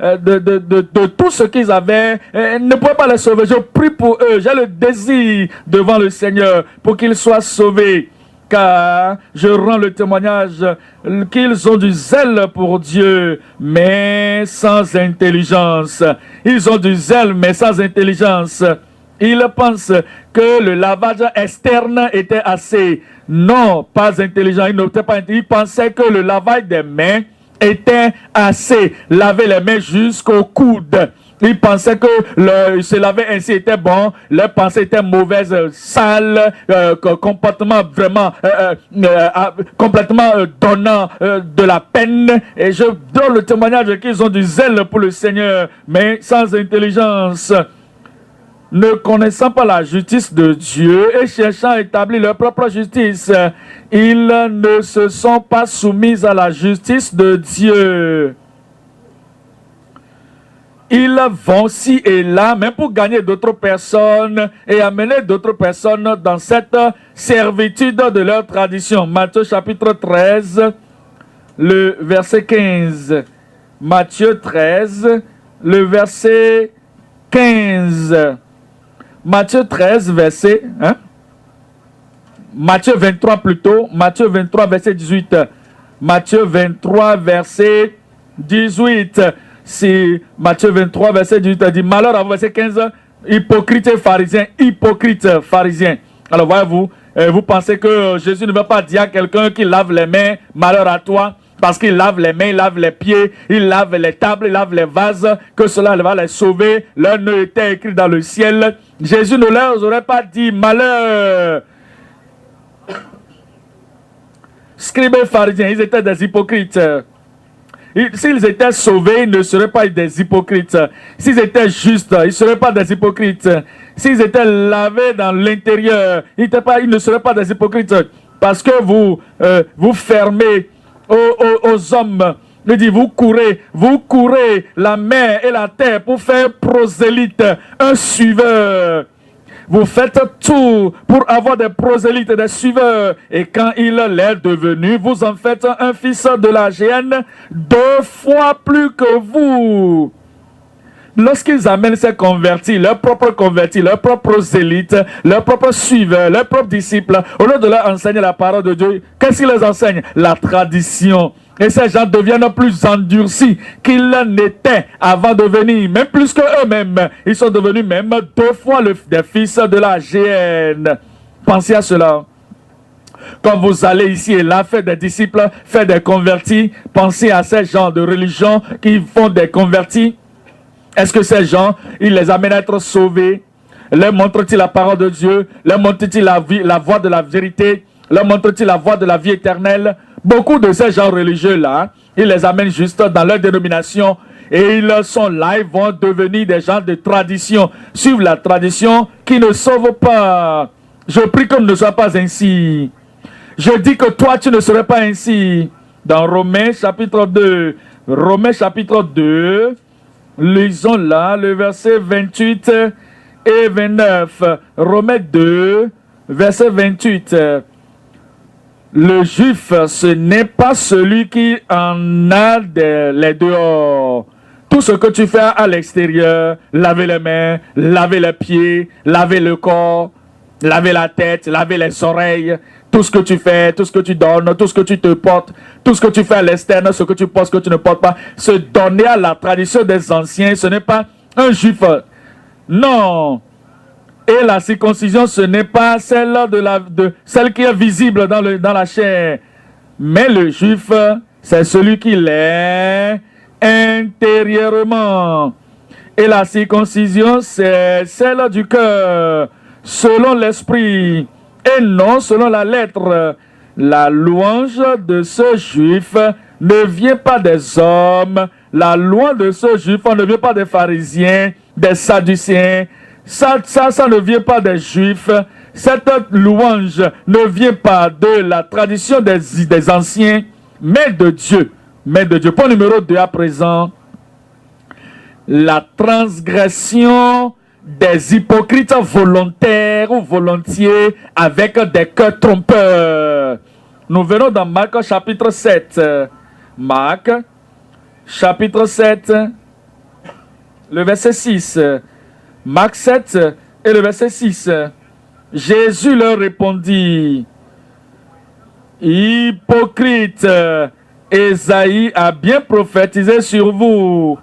[SPEAKER 1] de tout ce qu'ils avaient ne pouvait pas les sauver. Je prie pour eux. J'ai le désir devant le Seigneur pour qu'ils soient sauvés. Car je rends le témoignage qu'ils ont du zèle pour Dieu, mais sans intelligence. Ils ont du zèle, mais sans intelligence. Ils pensent que le lavage externe était assez. Non, pas intelligent. Ils pensaient que le lavage des mains était assez. Laver les mains jusqu'au coude. Ils pensaient que se laver ainsi était bon. Leur pensée était mauvaise, sale, comportement vraiment complètement donnant de la peine. Et je donne le témoignage qu'ils ont du zèle pour le Seigneur, mais sans intelligence. Ne connaissant pas la justice de Dieu et cherchant à établir leur propre justice, ils ne se sont pas soumis à la justice de Dieu. Ils vont ci et là, même pour gagner d'autres personnes et amener d'autres personnes dans cette servitude de leur tradition. Matthieu chapitre 13, le verset 15. Matthieu 13, le verset 15. Matthieu 13, verset... Matthieu 23 plutôt. Matthieu 23, verset 18. Matthieu 23, verset 18. Si Matthieu 23, verset 18 dit, malheur à vous, verset 15, hypocrite et pharisien, hypocrite pharisien. Alors voyez-vous, vous pensez que Jésus ne va pas dire à quelqu'un qui lave les mains, malheur à toi, parce qu'il lave les mains, il lave les pieds, il lave les tables, il lave les vases, que cela va les sauver. Leur nom était écrit dans le ciel. Jésus ne leur aurait pas dit malheur. Scribes et pharisiens, ils étaient des hypocrites. S'ils étaient sauvés, ils ne seraient pas des hypocrites. S'ils étaient justes, ils ne seraient pas des hypocrites. S'ils étaient lavés dans l'intérieur, ils ne seraient pas des hypocrites. Parce que vous fermez aux hommes. Il dit, vous courez la mer et la terre pour faire prosélyte, un suiveur. Vous faites tout pour avoir des prosélytes, des suiveurs. Et quand il l'est devenu, vous en faites un fils de la géhenne 2 fois plus que vous. Lorsqu'ils amènent ces convertis, leurs propres prosélytes, leurs propres suiveurs, leurs propres disciples, au lieu de leur enseigner la parole de Dieu, qu'est-ce qu'ils les enseignent? La tradition. Et ces gens deviennent plus endurcis qu'ils n'étaient avant de venir, même plus que eux-mêmes. Ils sont devenus même 2 fois des fils de la géhenne. Pensez à cela. Quand vous allez ici et là faire des disciples, faire des convertis, pensez à ces gens de religion qui font des convertis. Est-ce que ces gens, ils les amènent à être sauvés? Leur montrent-ils la parole de Dieu? Leur montrent-ils la voie de la vérité? Leur montrent-ils la voie de la vie éternelle? Beaucoup de ces gens religieux-là, ils les amènent juste dans leur dénomination et ils sont là, ils vont devenir des gens de tradition, suivre la tradition qui ne sauve pas. Je prie qu'on ne soit pas ainsi. Je dis que toi, tu ne serais pas ainsi. Dans Romains chapitre 2, lisons là le verset 28 et 29. Romains 2, verset 28. Le juif, ce n'est pas celui qui en a les dehors. Tout ce que tu fais à l'extérieur, laver les mains, laver les pieds, laver le corps, laver la tête, laver les oreilles, tout ce que tu fais, tout ce que tu donnes, tout ce que tu te portes, tout ce que tu fais à l'externe, ce que tu portes, ce que tu ne portes pas, se donner à la tradition des anciens, ce n'est pas un juif. Non. Et la circoncision, ce n'est pas celle, celle qui est visible dans la chair. Mais le juif, c'est celui qui l'est intérieurement. Et la circoncision, c'est celle du cœur, selon l'esprit, et non selon la lettre. La louange de ce juif ne vient pas des hommes. La louange de ce juif ne vient pas des pharisiens, des sadducéens. Ça ne vient pas des juifs. Cette louange ne vient pas de la tradition des anciens, mais de Dieu. Point numéro 2 à présent. La transgression des hypocrites volontaires ou volontiers avec des cœurs trompeurs. Nous venons dans Marc chapitre 7. Marc chapitre 7, le verset 6. Marc 7 et le verset 6. Jésus leur répondit: hypocrite, Ésaïe a bien prophétisé sur vous.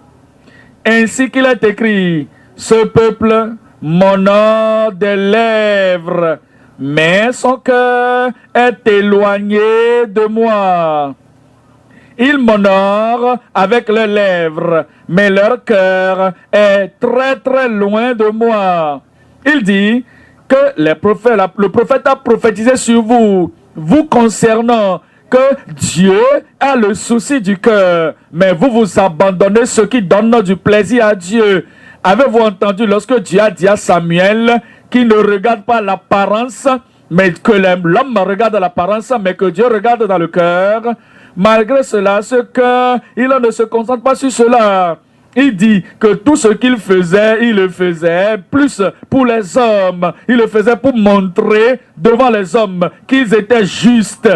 [SPEAKER 1] Ainsi qu'il est écrit, ce peuple m'honore des lèvres, mais son cœur est éloigné de moi. Ils m'honorent avec leurs lèvres, mais leur cœur est très très loin de moi. Il dit que le prophète a prophétisé sur vous, vous concernant, que Dieu a le souci du cœur, mais vous abandonnez ceux qui donnent du plaisir à Dieu. Avez-vous entendu lorsque Dieu a dit à Samuel qu'il ne regarde pas l'apparence, mais que l'homme regarde l'apparence, mais que Dieu regarde dans le cœur? Malgré cela, ce cœur, il ne se concentre pas sur cela. Il dit que tout ce qu'il faisait, il le faisait plus pour les hommes. Il le faisait pour montrer devant les hommes qu'ils étaient justes.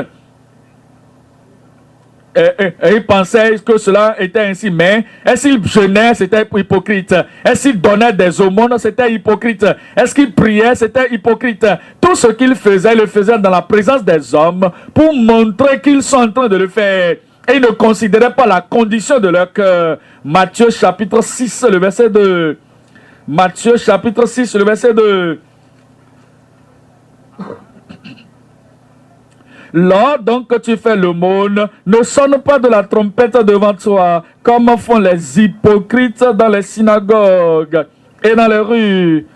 [SPEAKER 1] Et il pensait que cela était ainsi. Mais est-ce qu'il jeûnait, c'était hypocrite. Est-ce qu'il donnait des aumônes, c'était hypocrite. Est-ce qu'il priait, c'était hypocrite. Tout ce qu'il faisait, il le faisait dans la présence des hommes pour montrer qu'ils sont en train de le faire. Et ils ne considéraient pas la condition de leur cœur. Matthieu chapitre 6, le verset 2. Matthieu chapitre 6, le verset 2. Lors donc que tu fais l'aumône, ne sonne pas de la trompette devant toi, comme font les hypocrites dans les synagogues et dans les rues,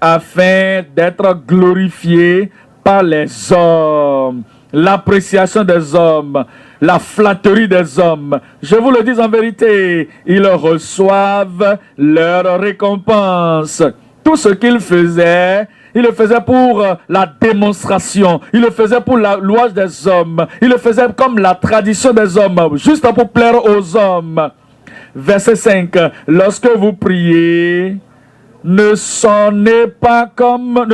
[SPEAKER 1] afin d'être glorifiés par les hommes. L'appréciation des hommes, la flatterie des hommes. Je vous le dis en vérité, ils reçoivent leur récompense. Tout ce qu'ils faisaient, il le faisait pour la démonstration. Il le faisait pour la louange des hommes. Il le faisait comme la tradition des hommes, juste pour plaire aux hommes. Verset 5. Lorsque vous priez, ne soyez pas comme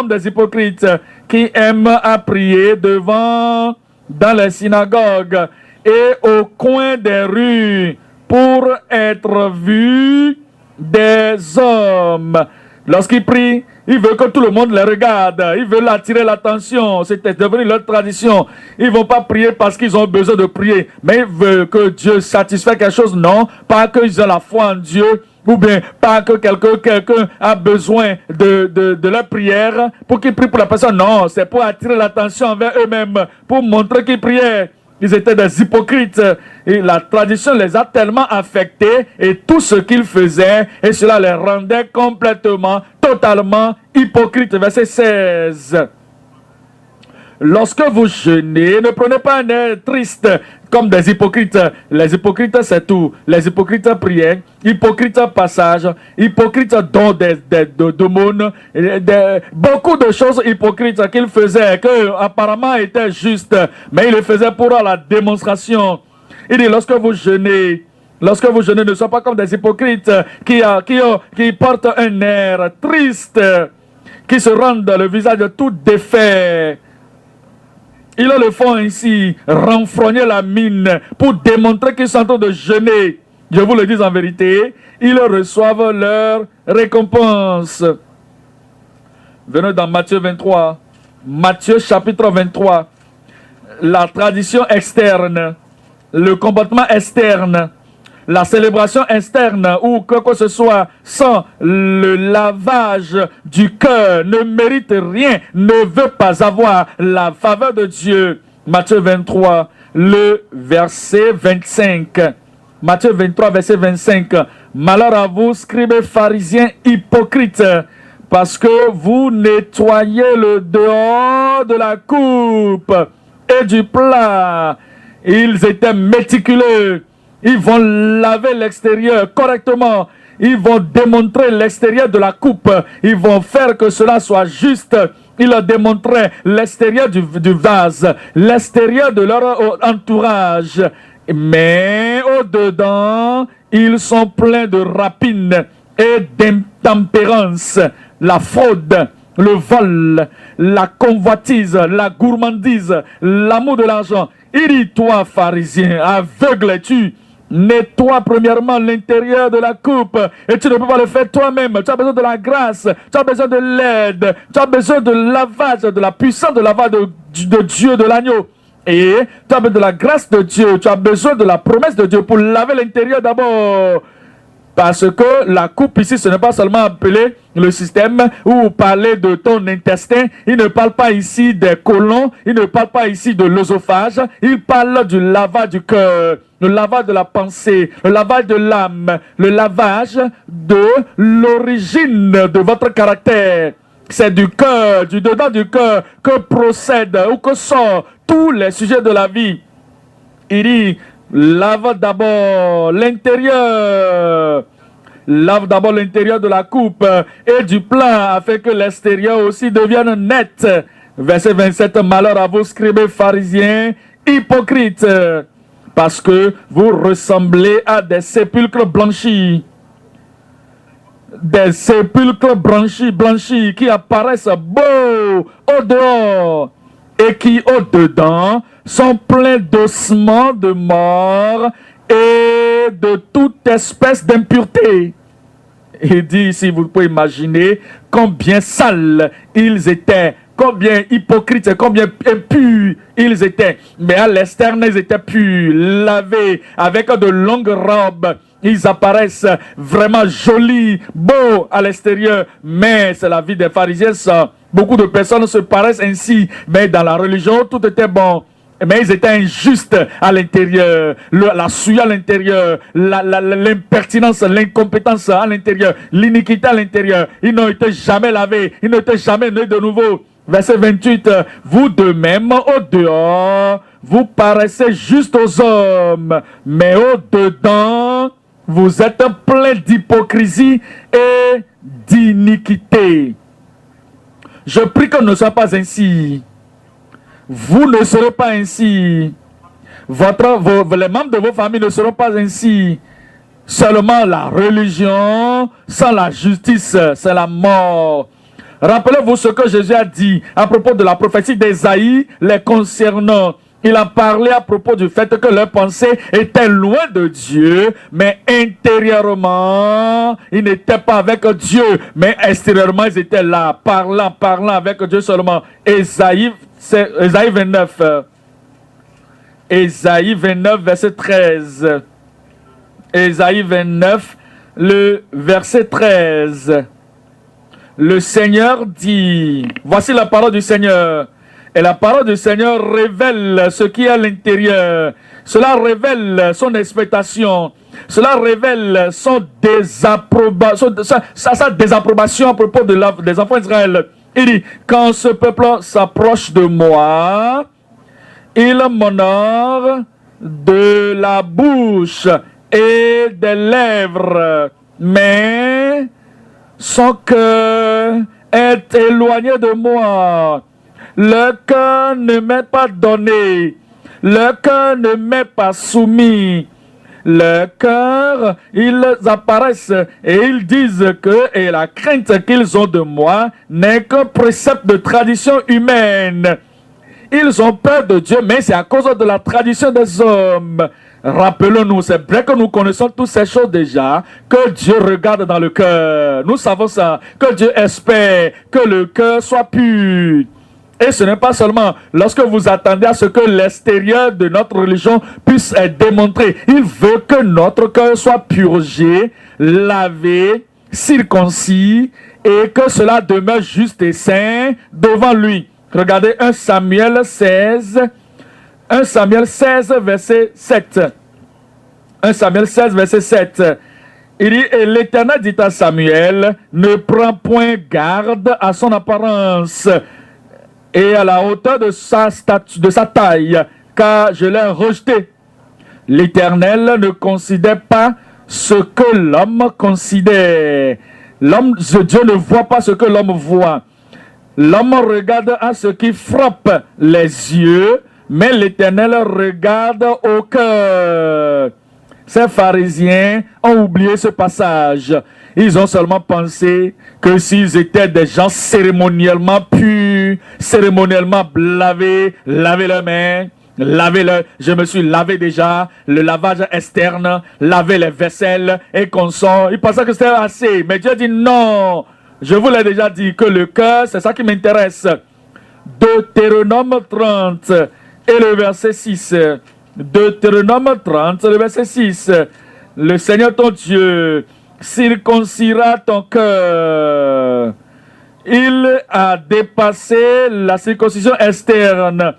[SPEAKER 1] des hypocrites qui aiment à prier dans les synagogues et au coin des rues pour être vus des hommes. Lorsqu'ils prient, ils veulent que tout le monde les regarde. Ils veulent attirer l'attention. C'est devenu leur tradition. Ils ne vont pas prier parce qu'ils ont besoin de prier. Mais ils veulent que Dieu satisfasse quelque chose. Non, pas qu'ils aient la foi en Dieu. Ou bien pas que quelqu'un a besoin de leur prière pour qu'ils prient pour la personne. Non, c'est pour attirer l'attention envers eux-mêmes. Pour montrer qu'ils priaient. Ils étaient des hypocrites et la tradition les a tellement affectés et tout ce qu'ils faisaient et cela les rendait complètement, totalement hypocrites. Verset 16. Lorsque vous jeûnez, ne prenez pas un air triste comme des hypocrites. Les hypocrites, c'est tout. Les hypocrites priaient, hypocrites passage, hypocrites dons d'aumônes, beaucoup de choses hypocrites qu'ils faisaient, que apparemment étaient justes, mais ils le faisaient pour la démonstration. Il dit, lorsque vous jeûnez, ne soyez pas comme des hypocrites qui portent un air triste, qui se rendent le visage tout défait. Ils le font ainsi, renfrogner la mine pour démontrer qu'ils sont en train de jeûner. Je vous le dis en vérité, ils reçoivent leur récompense. Venez dans Matthieu 23. Matthieu chapitre 23. La tradition externe, le comportement externe. la célébration externe ou que ce soit sans le lavage du cœur ne mérite rien, ne veut pas avoir la faveur de Dieu. Matthieu 23, le verset 25. Matthieu 23, verset 25. Malheur à vous, scribes et pharisiens hypocrites, parce que vous nettoyez le dehors de la coupe et du plat. Ils étaient méticuleux. Ils vont laver l'extérieur correctement. Ils vont démontrer l'extérieur de la coupe. Ils vont faire que cela soit juste. Ils leur démontraient l'extérieur du vase, l'extérieur de leur entourage. Mais au-dedans, ils sont pleins de rapines et d'intempérance, la fraude, le vol, la convoitise, la gourmandise, l'amour de l'argent. Il dit, toi, pharisien, aveugle es-tu? Nettoie premièrement l'intérieur de la coupe et tu ne peux pas le faire toi-même. Tu as besoin de la grâce, tu as besoin de l'aide, tu as besoin de lavage, de la puissance de lavage de Dieu, de l'agneau. Et tu as besoin de la grâce de Dieu, tu as besoin de la promesse de Dieu pour laver l'intérieur d'abord. Parce que la coupe ici, ce n'est pas seulement appelé le système ou parler de ton intestin. Il ne parle pas ici des côlons. Il ne parle pas ici de l'œsophage. Il parle du lavage du cœur, le lavage de la pensée, le lavage de l'âme, le lavage de l'origine de votre caractère. C'est du cœur, du dedans du cœur que procèdent ou que sortent tous les sujets de la vie. Il dit, lave d'abord l'intérieur. Lave d'abord l'intérieur de la coupe et du plat afin que l'extérieur aussi devienne net. Verset 27. Malheur à vous, scribes pharisiens, hypocrites, parce que vous ressemblez à des sépulcres blanchis. Des sépulcres blanchis qui apparaissent beaux au dehors et qui au dedans sont pleins d'ossements de mort et de toute espèce d'impureté. Il dit ici, vous pouvez imaginer combien sales ils étaient, combien hypocrites, combien impurs ils étaient. Mais à l'externe, ils étaient purs, lavés, avec de longues robes. Ils apparaissent vraiment jolis, beaux à l'extérieur. Mais c'est la vie des pharisiens, ça. Beaucoup de personnes se paraissent ainsi. Mais dans la religion, tout était bon. Mais ils étaient injustes à l'intérieur, la souille à l'intérieur, l'impertinence, l'incompétence à l'intérieur, l'iniquité à l'intérieur. Ils n'ont été jamais lavés, ils n'ont été jamais nés de nouveau. Verset 28, vous de même au dehors, vous paraissez juste aux hommes, mais au dedans, vous êtes plein d'hypocrisie et d'iniquité. Je prie qu'on ne soit pas ainsi. Vous ne serez pas ainsi. Les membres de vos familles ne seront pas ainsi. Seulement la religion, sans la justice, c'est la mort. Rappelez-vous ce que Jésus a dit à propos de la prophétie d'Ésaïe les concernant. Il a parlé à propos du fait que leurs pensées étaient loin de Dieu, mais intérieurement, ils n'étaient pas avec Dieu, mais extérieurement, ils étaient là, parlant avec Dieu seulement. Ésaïe 29. Ésaïe 29, verset 13. Ésaïe 29, le verset 13. Le Seigneur dit, voici la parole du Seigneur. Et la parole du Seigneur révèle ce qui est à l'intérieur. Cela révèle son expectation. Cela révèle son désapprobation, sa désapprobation à propos des enfants d'Israël. Il dit, quand ce peuple s'approche de moi, il m'honore de la bouche et des lèvres, mais son cœur est éloigné de moi. Le cœur ne m'est pas donné, le cœur ne m'est pas soumis. Le cœur, ils apparaissent et ils disent que et la crainte qu'ils ont de moi n'est qu'un précepte de tradition humaine. Ils ont peur de Dieu, mais c'est à cause de la tradition des hommes. Rappelons-nous, c'est vrai que nous connaissons toutes ces choses déjà, que Dieu regarde dans le cœur. Nous savons ça, que Dieu espère que le cœur soit pur. Et ce n'est pas seulement lorsque vous attendez à ce que l'extérieur de notre religion puisse être démontré. Il veut que notre cœur soit purgé, lavé, circoncis, et que cela demeure juste et saint devant lui. Regardez 1 Samuel 16, verset 7. 1 Samuel 16, verset 7. Il dit, et l'Éternel dit à Samuel, ne prends point garde à son apparence et à la hauteur de sa taille, car je l'ai rejeté. L'Éternel ne considère pas ce que l'homme considère. Dieu ne voit pas ce que l'homme voit. L'homme regarde à ce qui frappe les yeux, mais l'Éternel regarde au cœur. Ces pharisiens ont oublié ce passage. Ils ont seulement pensé que s'ils étaient des gens cérémoniellement purs, cérémoniellement lavés leurs mains, je me suis lavé déjà, le lavage externe, laver les vaisselles et qu'on sort. Ils pensaient que c'était assez. Mais Dieu dit non. Je vous l'ai déjà dit que le cœur, c'est ça qui m'intéresse. Deutéronome 30 et le verset 6. Deutéronome 30, le verset 6. Le Seigneur ton Dieu circoncira ton cœur. Il a dépassé la circoncision externe.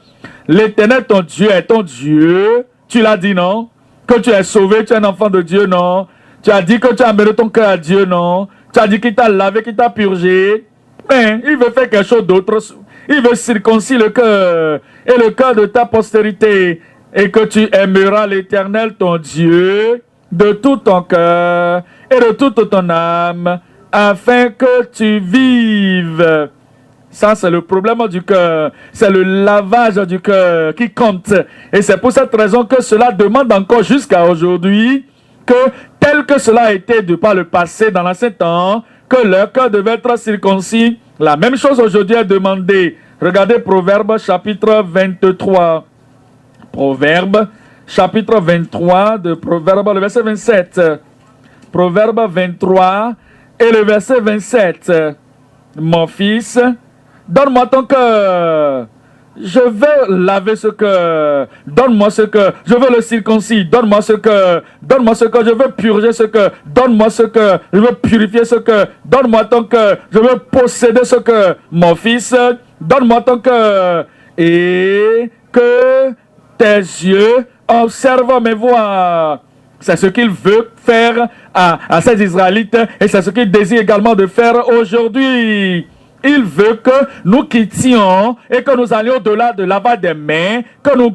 [SPEAKER 1] L'Éternel ton Dieu est ton Dieu. Tu l'as dit, non? Que tu es sauvé, tu es un enfant de Dieu, non? Tu as dit que tu as amené ton cœur à Dieu, non? Tu as dit qu'il t'a lavé, qu'il t'a purgé. Mais il veut faire quelque chose d'autre. Il veut circoncire le cœur et le cœur de ta postérité. Et que tu aimeras l'Éternel ton Dieu de tout ton cœur et de toute ton âme, afin que tu vives. Ça, c'est le problème du cœur. C'est le lavage du cœur qui compte. Et c'est pour cette raison que cela demande encore jusqu'à aujourd'hui que, tel que cela a été de par le passé dans l'ancien temps, que leur cœur devait être circoncis. La même chose aujourd'hui est demandée. Regardez Proverbe chapitre 23. Proverbe, chapitre 23 de Proverbe, le verset 27. Proverbe 23 et le verset 27. Mon fils, donne-moi ton cœur. Je veux laver ce cœur. Donne-moi ce cœur. Je veux le circoncis. Donne-moi ce cœur. Donne-moi ce cœur. Je veux purger ce cœur. Donne-moi ce cœur. Je veux purifier ce cœur. Donne-moi ton cœur. Je veux posséder ce cœur. Mon fils, donne-moi ton cœur. Et que tes yeux observent mes voies. C'est ce qu'il veut faire à ces Israélites et c'est ce qu'il désire également de faire aujourd'hui. Il veut que nous quittions et que nous allions au-delà de lavage des mains, que nous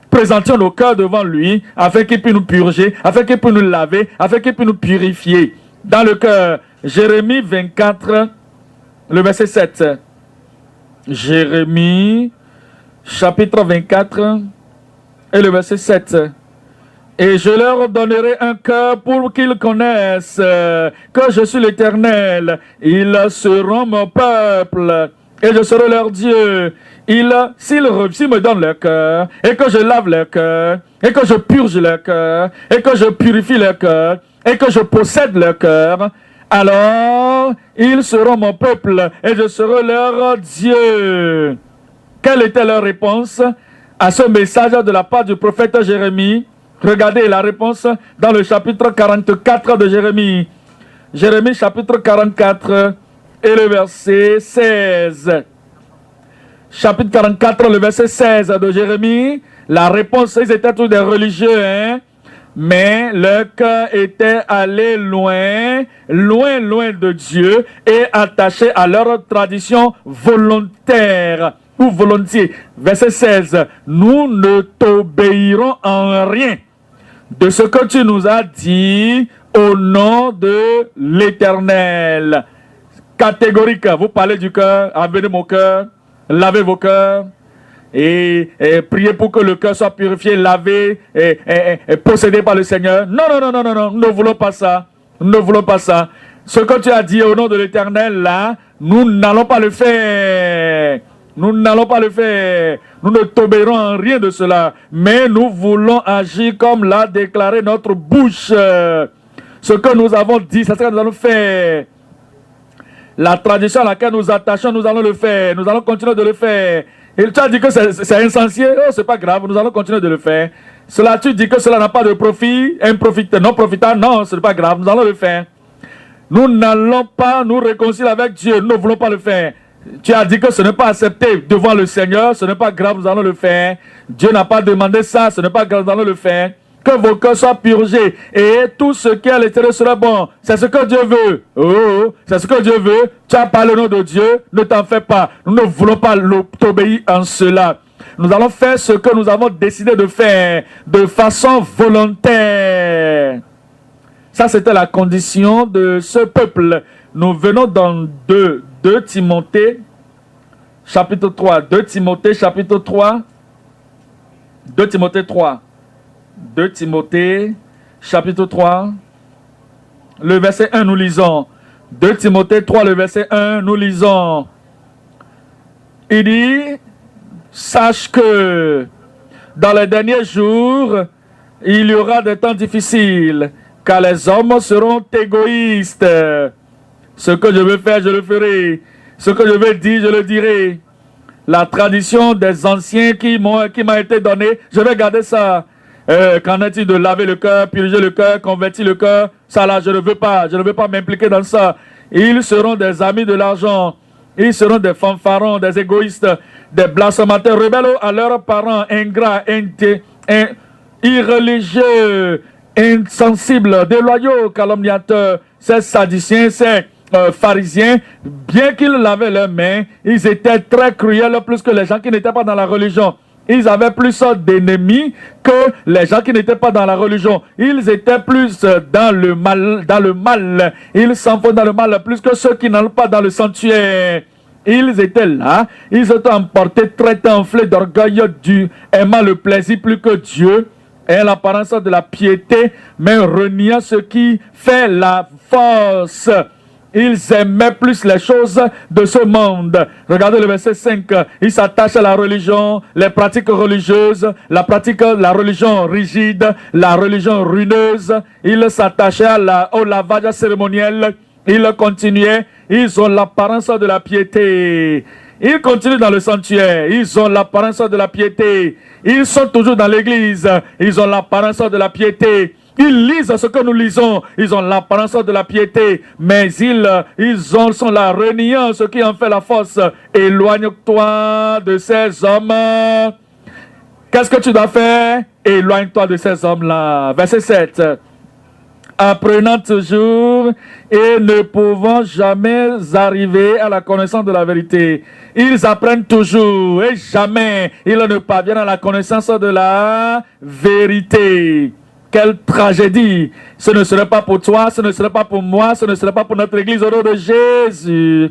[SPEAKER 1] présentions nos cœurs devant lui afin qu'il puisse nous purger, afin qu'il puisse nous laver, afin qu'il puisse nous purifier. Dans le cœur, Jérémie 24, le verset 7. Jérémie, chapitre 24, et le verset 7. Et je leur donnerai un cœur pour qu'ils connaissent que je suis l'Éternel. Ils seront mon peuple et je serai leur Dieu. S'ils me donnent leur cœur et que je lave leur cœur et que je purge leur cœur et que je purifie leur cœur et que je possède leur cœur, alors ils seront mon peuple et je serai leur Dieu. Quelle était leur réponse à ce message de la part du prophète Jérémie? Regardez la réponse dans le chapitre 44 de Jérémie. Jérémie chapitre 44 et le verset 16. Chapitre 44, le verset 16 de Jérémie. La réponse, ils étaient tous des religieux, hein? Mais leur cœur était allé loin, loin, loin de Dieu et attaché à leur tradition volontaire ou volontiers. Verset 16. Nous ne t'obéirons en rien de ce que tu nous as dit au nom de l'Éternel. Catégorique, vous parlez du cœur, amenez mon cœur, lavez vos cœurs et priez pour que le cœur soit purifié, lavé et possédé par le Seigneur. Non, non, non, non, non, non, nous ne voulons pas ça. Nous ne voulons pas ça. Ce que tu as dit au nom de l'Éternel, là, nous n'allons pas le faire. Nous n'allons pas le faire. Nous ne t'obéirons en rien de cela. Mais nous voulons agir comme l'a déclaré notre bouche. Ce que nous avons dit, c'est ce que nous allons faire. La tradition à laquelle nous attachons, nous allons le faire. Nous allons continuer de le faire. Et tu as dit que c'est insensé. Oh, c'est pas grave, nous allons continuer de le faire. Cela, tu dis que cela n'a pas de profit, non profitant. Non, ce n'est pas grave, nous allons le faire. Nous n'allons pas nous réconcilier avec Dieu. Nous ne voulons pas le faire. Tu as dit que ce n'est pas accepté devant le Seigneur. Ce n'est pas grave, nous allons le faire. Dieu n'a pas demandé ça. Ce n'est pas grave, nous allons le faire. Que vos cœurs soient purgés. Et tout ce qui est à l'intérieur sera bon. C'est ce que Dieu veut. Oh, c'est ce que Dieu veut. Tu as parlé au nom de Dieu. Ne t'en fais pas. Nous ne voulons pas t'obéir en cela. Nous allons faire ce que nous avons décidé de faire de façon volontaire. Ça, c'était la condition de ce peuple. Nous venons dans 2 Timothée, chapitre 3. 2 Timothée, chapitre 3. 2 Timothée 3. 2 Timothée, chapitre 3. Le verset 1, nous lisons. 2 Timothée 3, le verset 1, nous lisons. Il dit, sache que dans les derniers jours, il y aura des temps difficiles, car les hommes seront égoïstes. Ce que je veux faire, je le ferai. Ce que je veux dire, je le dirai. La tradition des anciens qui m'a été donnée, je vais garder ça. Qu'en est-il de laver le cœur, purger le cœur, convertir le cœur? Ça là, je ne veux pas. Je ne veux pas m'impliquer dans ça. Ils seront des amis de l'argent. Ils seront des fanfarons, des égoïstes, des blasphémateurs, rebelles à leurs parents, ingrats, irreligieux, insensibles, déloyaux, calomniateurs, ces sadiciens, ces pharisiens, bien qu'ils lavaient leurs mains, ils étaient très cruels, plus que les gens qui n'étaient pas dans la religion. Ils avaient plus d'ennemis que les gens qui n'étaient pas dans la religion. Ils étaient plus dans le mal. Ils s'enfoncent dans le mal plus que ceux qui n'allent pas dans le sanctuaire. Ils étaient là. Ils étaient emportés, très enflés d'orgueil, aimant le plaisir plus que Dieu et l'apparence de la piété, mais reniant ce qui fait la force. Ils aimaient plus les choses de ce monde. Regardez le verset 5. Ils s'attachent à la religion, les pratiques religieuses, la religion rigide, la religion ruineuse. Ils s'attachaient au lavage cérémoniel. Ils continuaient. Ils ont l'apparence de la piété. Ils continuent dans le sanctuaire. Ils ont l'apparence de la piété. Ils sont toujours dans l'église. Ils ont l'apparence de la piété. Ils lisent ce que nous lisons. Ils ont l'apparence de la piété. Mais ils sont là, reniant ce qui en fait la force. Éloigne-toi de ces hommes. Qu'est-ce que tu dois faire? Éloigne-toi de ces hommes-là. Verset 7. Apprenant toujours et ne pouvant jamais arriver à la connaissance de la vérité. Ils apprennent toujours et jamais ils ne parviennent à la connaissance de la vérité. Quelle tragédie! Ce ne serait pas pour toi, ce ne serait pas pour moi, ce ne serait pas pour notre église au nom de Jésus.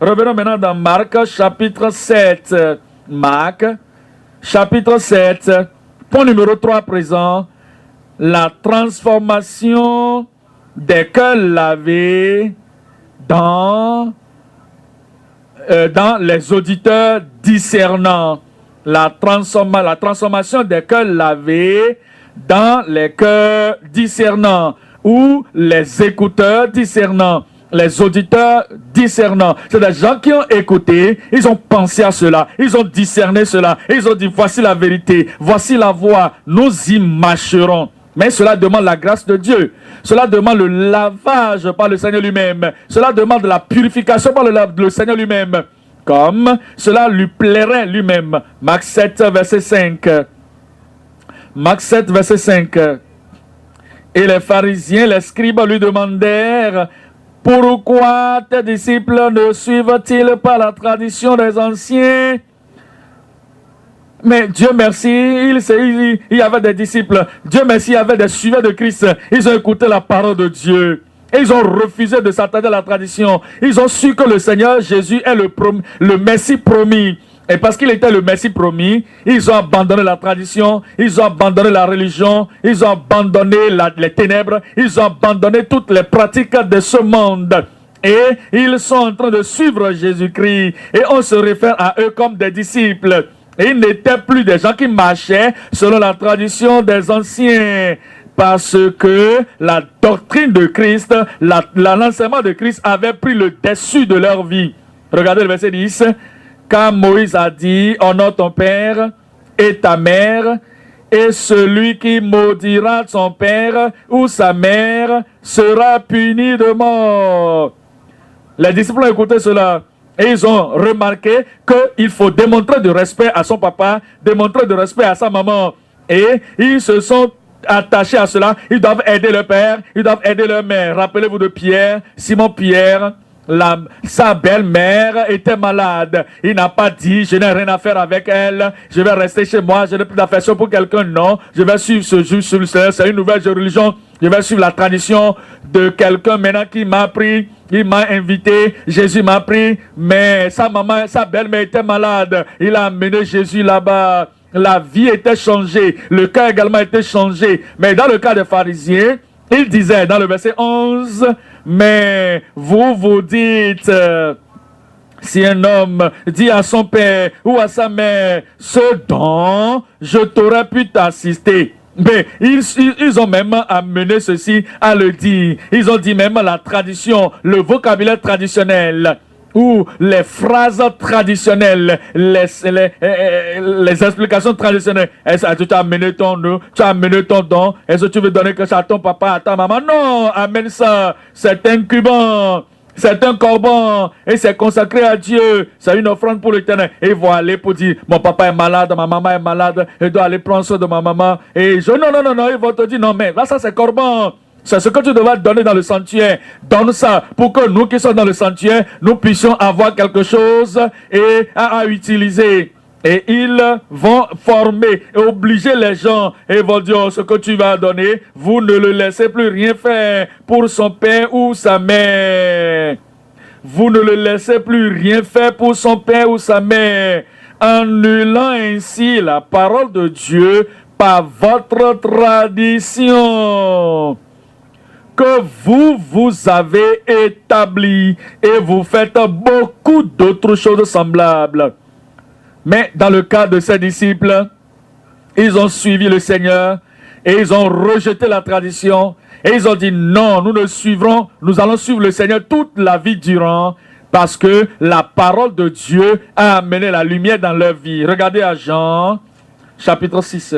[SPEAKER 1] Revenons maintenant dans Marc chapitre 7. Marc chapitre 7. Point numéro 3 présent. La transformation des cœurs lavés dans les auditeurs discernants. La transformation des cœurs lavés dans les cœurs discernants ou les écouteurs discernants. Les auditeurs discernants. C'est des gens qui ont écouté, ils ont pensé à cela, ils ont discerné cela, ils ont dit voici la vérité, voici la voie, nous y marcherons. Mais cela demande la grâce de Dieu. Cela demande le lavage par le Seigneur lui-même. Cela demande la purification par le Seigneur lui-même. Comme cela lui plairait lui-même. Marc 7, verset 5. Marc 7, verset 5. Et les pharisiens, les scribes lui demandèrent: pourquoi tes disciples ne suivent-ils pas la tradition des anciens? Mais Dieu merci, il y avait des disciples. Dieu merci, il y avait des suiveurs de Christ. Ils ont écouté la parole de Dieu. Et ils ont refusé de s'attarder à la tradition. Ils ont su que le Seigneur Jésus est le Messie promis. Et parce qu'il était le Messie promis, ils ont abandonné la tradition, ils ont abandonné la religion, ils ont abandonné les ténèbres, ils ont abandonné toutes les pratiques de ce monde. Et ils sont en train de suivre Jésus-Christ. Et on se réfère à eux comme des disciples. Et ils n'étaient plus des gens qui marchaient selon la tradition des anciens. parce que la doctrine de Christ, l'enseignement de Christ avait pris le dessus de leur vie. Regardez le verset 10. Quand Moïse a dit, honore ton père et ta mère, et celui qui maudira son père ou sa mère sera puni de mort. Les disciples ont écouté cela et ils ont remarqué qu'il faut démontrer du respect à son papa, démontrer du respect à sa maman. Et ils se sont attachés à cela. Ils doivent aider le père, ils doivent aider leur mère. Rappelez-vous de Pierre, Simon-Pierre. Sa belle-mère était malade. Il n'a pas dit, je n'ai rien à faire avec elle, je vais rester chez moi, je n'ai plus d'affection pour quelqu'un. Non, je vais suivre ce juge sur le Seigneur, c'est une nouvelle religion. Je vais suivre la tradition de quelqu'un maintenant qui m'a pris, il m'a invité, Jésus m'a pris, mais sa maman, sa belle-mère était malade. Il a amené Jésus là-bas. La vie était changée, le cœur également était changé. Mais dans le cas des pharisiens, il disait dans le verset 11, mais vous vous dites, si un homme dit à son père ou à sa mère, ce dont je t'aurais pu t'assister. Mais ils ont même amené ceci à le dire. Ils ont dit même la tradition, le vocabulaire traditionnel, ou les phrases traditionnelles, les explications traditionnelles. Est-ce que tu as amené ton don? Tu as amené ton don? Est-ce que tu veux donner que ça à ton papa, à ta maman? Non, amène ça. C'est incubant. C'est un corban. Et c'est consacré à Dieu. C'est une offrande pour l'Éternel. Et ils vont aller pour dire, mon papa est malade, ma maman est malade. Je dois aller prendre soin de ma maman. Et non. Ils vont te dire, non, mais là, ça c'est corban. C'est ce que tu devras donner dans le sanctuaire. Donne ça pour que nous qui sommes dans le sanctuaire, nous puissions avoir quelque chose et à utiliser. Et ils vont former et obliger les gens et vont dire, ce que tu vas donner, vous ne le laissez plus rien faire pour son père ou sa mère. Vous ne le laissez plus rien faire pour son père ou sa mère, annulant ainsi la parole de Dieu par votre tradition que vous avez établi, et vous faites beaucoup d'autres choses semblables. Mais dans le cas de ces disciples, ils ont suivi le Seigneur et ils ont rejeté la tradition et ils ont dit non, nous allons suivre le Seigneur toute la vie durant, parce que la parole de Dieu a amené la lumière dans leur vie. Regardez à Jean, chapitre 6.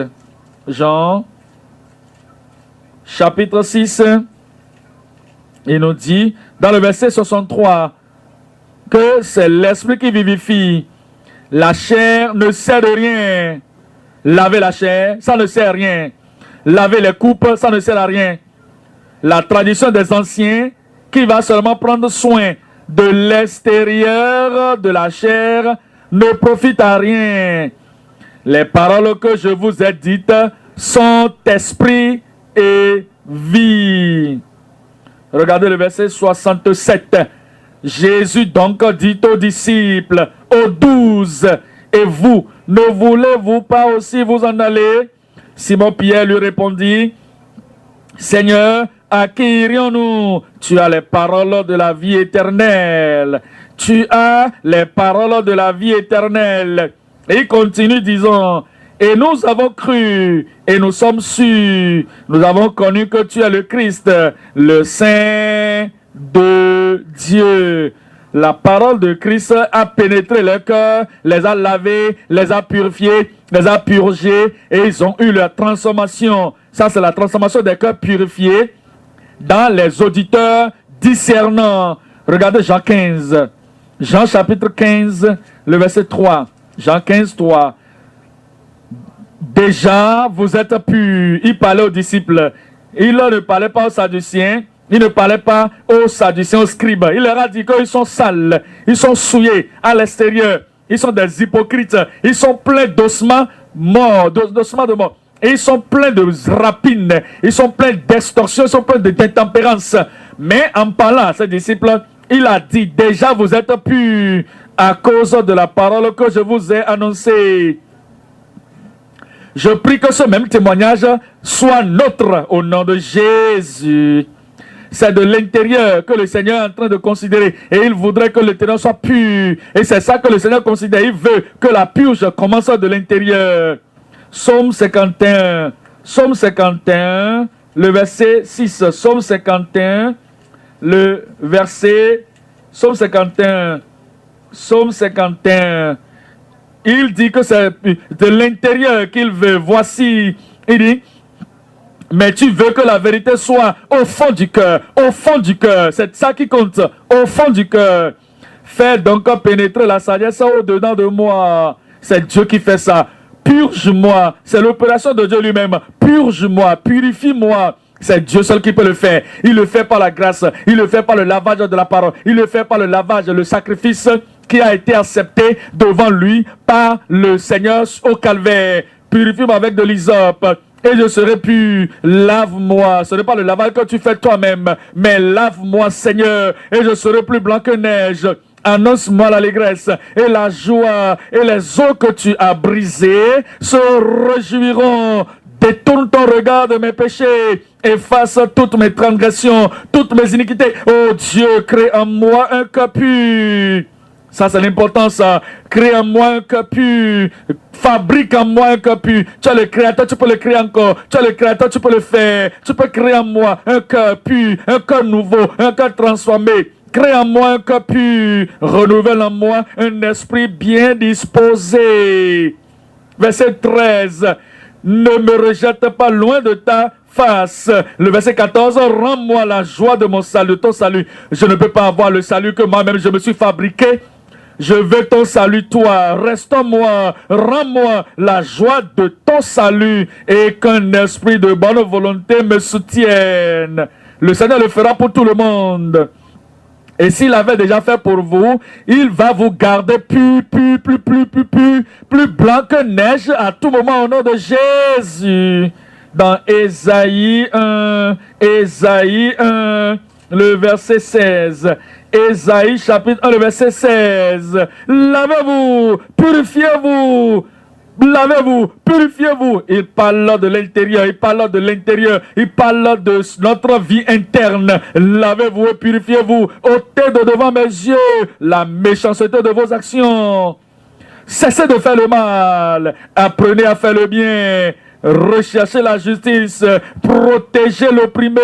[SPEAKER 1] Jean, chapitre 6. Il nous dit, dans le verset 63, que c'est l'esprit qui vivifie. La chair ne sert de rien. Laver la chair, ça ne sert à rien. Laver les coupes, ça ne sert à rien. La tradition des anciens, qui va seulement prendre soin de l'extérieur de la chair, ne profite à rien. Les paroles que je vous ai dites sont esprit et vie. Regardez le verset 67. Jésus donc dit aux disciples, aux 12, et vous, ne voulez-vous pas aussi vous en aller? Simon-Pierre lui répondit, Seigneur, à qui irions-nous? Tu as les paroles de la vie éternelle. Tu as les paroles de la vie éternelle. Et il continue disant, et nous avons cru, et nous sommes sûrs, nous avons connu que tu es le Christ, le Saint de Dieu. La parole de Christ a pénétré leur cœur, les a lavés, les a purifiés, les a purgés, et ils ont eu leur transformation. Ça, c'est la transformation des cœurs purifiés dans les auditeurs discernants. Regardez Jean 15. Jean chapitre 15, le verset 3. Jean 15, 3. Déjà, vous êtes purs. Il parlait aux disciples. Il ne parlait pas aux Sadduciens. Il ne parlait pas aux Sadduciens, aux scribes. Il leur a dit qu'ils sont sales. Ils sont souillés à l'extérieur. Ils sont des hypocrites. Ils sont pleins d'ossements morts, d'ossements de mort. Et ils sont pleins de rapines. Ils sont pleins d'extorsion. Ils sont pleins d'intempérance. Mais en parlant à ses disciples, il a dit, déjà vous êtes purs à cause de la parole que je vous ai annoncée. Je prie que ce même témoignage soit nôtre au nom de Jésus. C'est de l'intérieur que le Seigneur est en train de considérer. Et il voudrait que l'intérieur soit pur. Et c'est ça que le Seigneur considère. Il veut que la purge commence de l'intérieur. Psaume 51. Psaume 51, le verset 6, Psaume 51, le verset, Psaume 51, Psaume 51, il dit que c'est de l'intérieur qu'il veut. Voici, il dit, mais tu veux que la vérité soit au fond du cœur, au fond du cœur. C'est ça qui compte, au fond du cœur. Fais donc pénétrer la sagesse au-dedans de moi. C'est Dieu qui fait ça. Purge-moi. C'est l'opération de Dieu lui-même. Purge-moi, purifie-moi. C'est Dieu seul qui peut le faire. Il le fait par la grâce. Il le fait par le lavage de la parole. Il le fait par le lavage, le sacrifice qui a été accepté devant lui par le Seigneur au calvaire. Purifie-moi avec de l'hysope et je serai pur. Lave-moi. Ce n'est pas le lavage que tu fais toi-même, mais lave-moi, Seigneur, et je serai plus blanc que neige. Annonce-moi l'allégresse et la joie, et les eaux que tu as brisées se réjouiront. Détourne ton regard de mes péchés, efface toutes mes transgressions, toutes mes iniquités. Oh Dieu, crée en moi un cœur pur. Ça, c'est l'important, ça. Crée en moi un cœur pur. Fabrique en moi un cœur pur. Tu es le créateur, tu peux le créer encore. Tu es le créateur, tu peux le faire. Tu peux créer en moi un cœur pur, un cœur nouveau, un cœur transformé. Crée en moi un cœur pur. Renouvelle en moi un esprit bien disposé. Verset 13. Ne me rejette pas loin de ta face. Le verset 14. Rends-moi la joie de mon salut, ton salut. Je ne peux pas avoir le salut que moi-même je me suis fabriqué. Je veux ton salut, toi. Reste en moi. Rends-moi la joie de ton salut et qu'un esprit de bonne volonté me soutienne. Le Seigneur le fera pour tout le monde. Et s'il l'avait déjà fait pour vous, il va vous garder plus blanc que neige à tout moment au nom de Jésus. Dans Ésaïe 1, le verset 16. Ésaïe chapitre 1, le verset 16. Lavez-vous, purifiez-vous. Lavez-vous, purifiez-vous. Il parle de l'intérieur, il parle de l'intérieur, il parle de notre vie interne. Lavez-vous et purifiez-vous. Ôtez de devant mes yeux la méchanceté de vos actions. Cessez de faire le mal. Apprenez à faire le bien. Recherchez la justice. Protégez l'opprimé.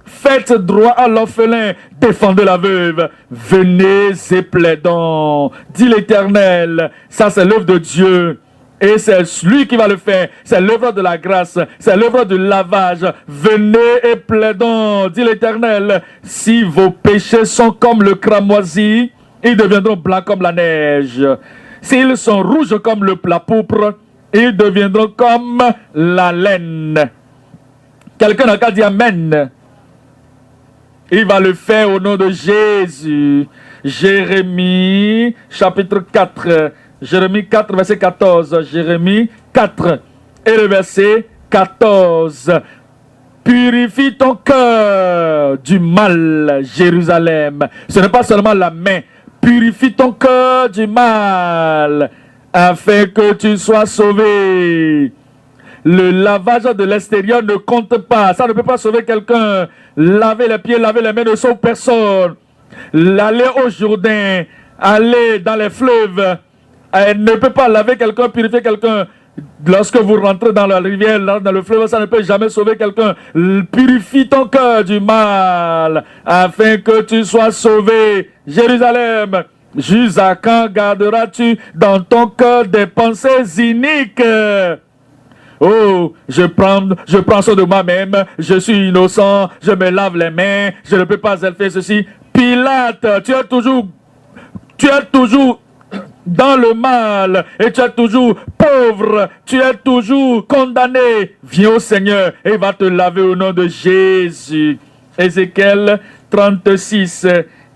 [SPEAKER 1] Faites droit à l'orphelin, défendez la veuve, venez et plaidons, dit l'Éternel. Ça, c'est l'œuvre de Dieu. Et c'est lui qui va le faire. C'est l'œuvre de la grâce. C'est l'œuvre du lavage. Venez et plaidons, dit l'Éternel. Si vos péchés sont comme le cramoisi, ils deviendront blancs comme la neige. S'ils sont rouges comme la pourpre, ils deviendront comme la laine. Quelqu'un n'a qu'à dire Amen. Il va le faire au nom de Jésus. Jérémie, chapitre 4. Jérémie 4, verset 14. Jérémie 4 et le verset 14. Purifie ton cœur du mal, Jérusalem. Ce n'est pas seulement la main. Purifie ton cœur du mal, afin que tu sois sauvé. Le lavage de l'extérieur ne compte pas. Ça ne peut pas sauver quelqu'un. Laver les pieds, laver les mains ne sauve personne. Aller au Jourdain, aller dans les fleuves, elle ne peut pas laver quelqu'un, purifier quelqu'un. Lorsque vous rentrez dans la rivière, dans le fleuve, ça ne peut jamais sauver quelqu'un. Purifie ton cœur du mal, afin que tu sois sauvé. Jérusalem, jusqu'à quand garderas-tu dans ton cœur des pensées iniques? Oh, je prends soin de moi-même, je suis innocent, je me lave les mains, je ne peux pas faire ceci. Pilate, tu es toujours dans le mal et tu es toujours pauvre, tu es toujours condamné. Viens au Seigneur et il va te laver au nom de Jésus. Ézéchiel 36,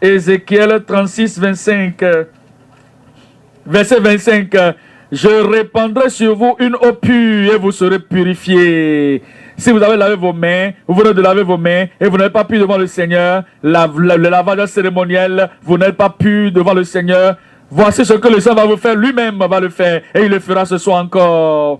[SPEAKER 1] Ézéchiel 36, 25, verset 25. Je répandrai sur vous une eau pure et vous serez purifiés. Si vous avez lavé vos mains, vous venez de laver vos mains et vous n'êtes pas pur devant le Seigneur, le lavage cérémoniel, vous n'êtes pas pur devant le Seigneur. Voici ce que le Seigneur va vous faire, lui-même va le faire et il le fera ce soir encore.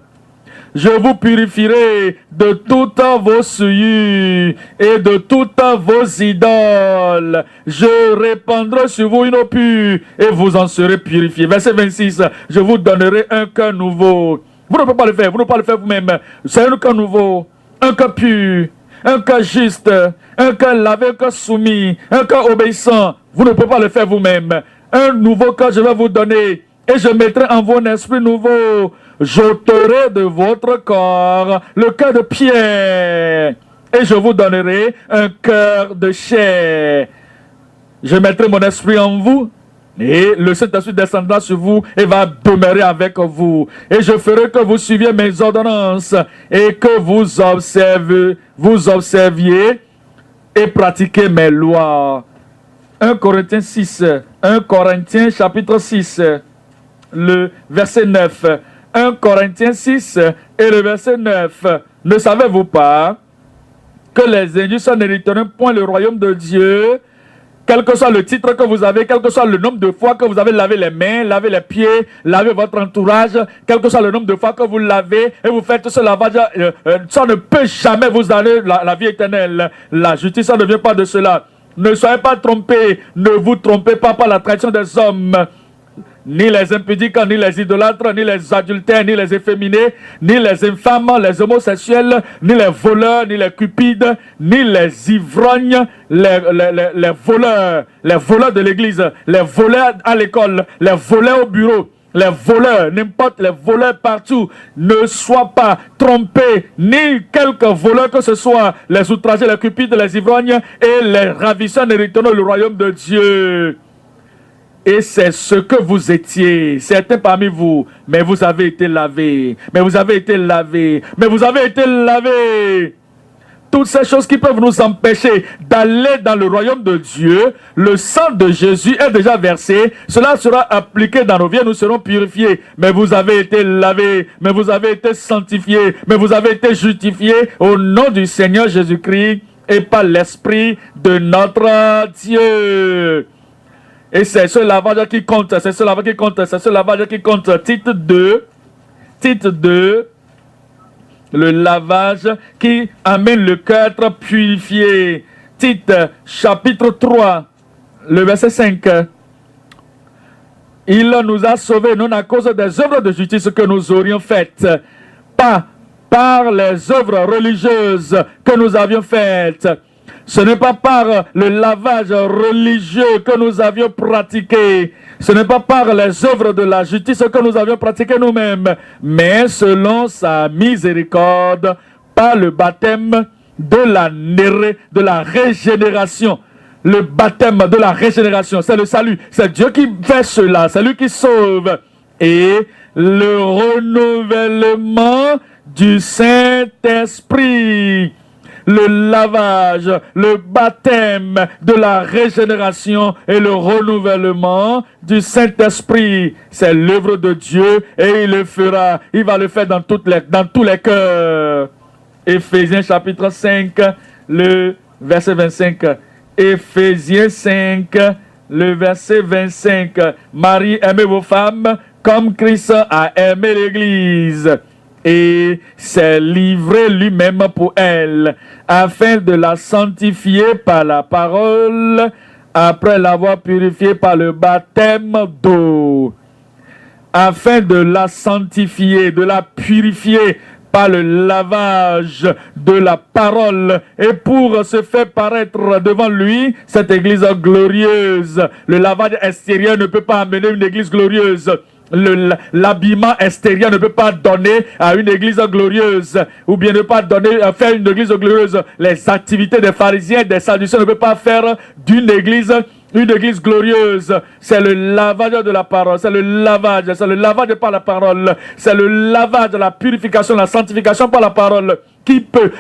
[SPEAKER 1] Je vous purifierai de toutes vos souillures et de toutes vos idoles. Je répandrai sur vous une eau pure et vous en serez purifiés. Verset 26. Je vous donnerai un cœur nouveau. Vous ne pouvez pas le faire. Vous ne pouvez pas le faire vous-même. C'est un cœur nouveau, un cœur pur, un cœur juste, un cœur lavé, un cœur soumis, un cœur obéissant. Vous ne pouvez pas le faire vous-même. Un nouveau cœur je vais vous donner et je mettrai en vous un esprit nouveau. J'ôterai de votre corps le cœur de pierre et je vous donnerai un cœur de chair. Je mettrai mon esprit en vous et le Saint-Esprit descendra sur vous et va demeurer avec vous. Et je ferai que vous suiviez mes ordonnances et que vous observiez et pratiquiez mes lois. 1 Corinthiens 6, 1 Corinthiens chapitre 6, le verset 9. 1 Corinthiens 6 et le verset 9. Ne savez-vous pas que les injustes n'hériteront point le royaume de Dieu? Quel que soit le titre que vous avez, quel que soit le nombre de fois que vous avez lavé les mains, lavé les pieds, lavé votre entourage, quel que soit le nombre de fois que vous lavez et vous faites ce lavage, ça ne peut jamais vous donner la vie éternelle. La justice, ça ne vient pas de cela. Ne soyez pas trompés, ne vous trompez pas par la trahison des hommes. Ni les impudiques, ni les idolâtres, ni les adultères, ni les efféminés, ni les infâmes, les homosexuels, ni les voleurs, ni les cupides, ni les ivrognes, les voleurs de l'église, les voleurs à l'école, les voleurs au bureau, les voleurs, n'importe les voleurs partout. Ne soient pas trompés, ni quelques voleurs que ce soit, les outragés, les cupides, les ivrognes et les ravisseurs n'hériteront le royaume de Dieu. Et c'est ce que vous étiez, certains parmi vous, mais vous avez été lavés, mais vous avez été lavés, mais vous avez été lavés. Toutes ces choses qui peuvent nous empêcher d'aller dans le royaume de Dieu, le sang de Jésus est déjà versé, cela sera appliqué dans nos vies, nous serons purifiés. Mais vous avez été lavés, mais vous avez été sanctifiés, mais vous avez été justifiés au nom du Seigneur Jésus-Christ et par l'Esprit de notre Dieu. Et c'est ce lavage qui compte, c'est ce lavage qui compte, c'est ce lavage qui compte. Titre 2, le lavage qui amène le cœur à être purifié. Titre, chapitre 3, le verset 5. Il nous a sauvés non à cause des œuvres de justice que nous aurions faites, pas par les œuvres religieuses que nous avions faites. Ce n'est pas par le lavage religieux que nous avions pratiqué. Ce n'est pas par les œuvres de la justice que nous avions pratiqué nous-mêmes. Mais selon sa miséricorde, par le baptême de la régénération. Le baptême de la régénération, c'est le salut. C'est Dieu qui fait cela. C'est lui qui sauve. Et le renouvellement du Saint-Esprit. Le lavage, le baptême de la régénération et le renouvellement du Saint-Esprit. C'est l'œuvre de Dieu et il le fera. Il va le faire dans tous les cœurs. Éphésiens chapitre 5, le verset 25. Éphésiens 5, le verset 25. Marie, aimez vos femmes comme Christ a aimé l'Église. Et s'est livré lui-même pour elle, afin de la sanctifier par la parole, après l'avoir purifiée par le baptême d'eau. Afin de la sanctifier, de la purifier par le lavage de la parole, et pour se faire paraître devant lui, cette église glorieuse. Le lavage extérieur ne peut pas amener une église glorieuse. L'habillement extérieur ne peut pas donner à une église glorieuse, ou bien ne pas donner à faire une église glorieuse. Les activités des pharisiens et des sadducéens ne peuvent pas faire d'une église une église glorieuse. C'est le lavage de la parole, c'est le lavage par la parole, c'est le lavage de la purification, la sanctification par la parole qui peut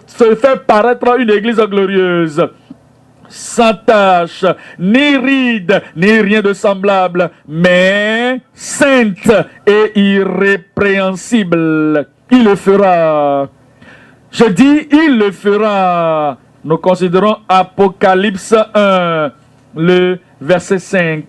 [SPEAKER 1] se faire paraître une église glorieuse. Sans tache, ni ride, ni rien de semblable, mais sainte et irrépréhensible. Il le fera. Je dis, il le fera. Nous considérons Apocalypse 1, le verset 5.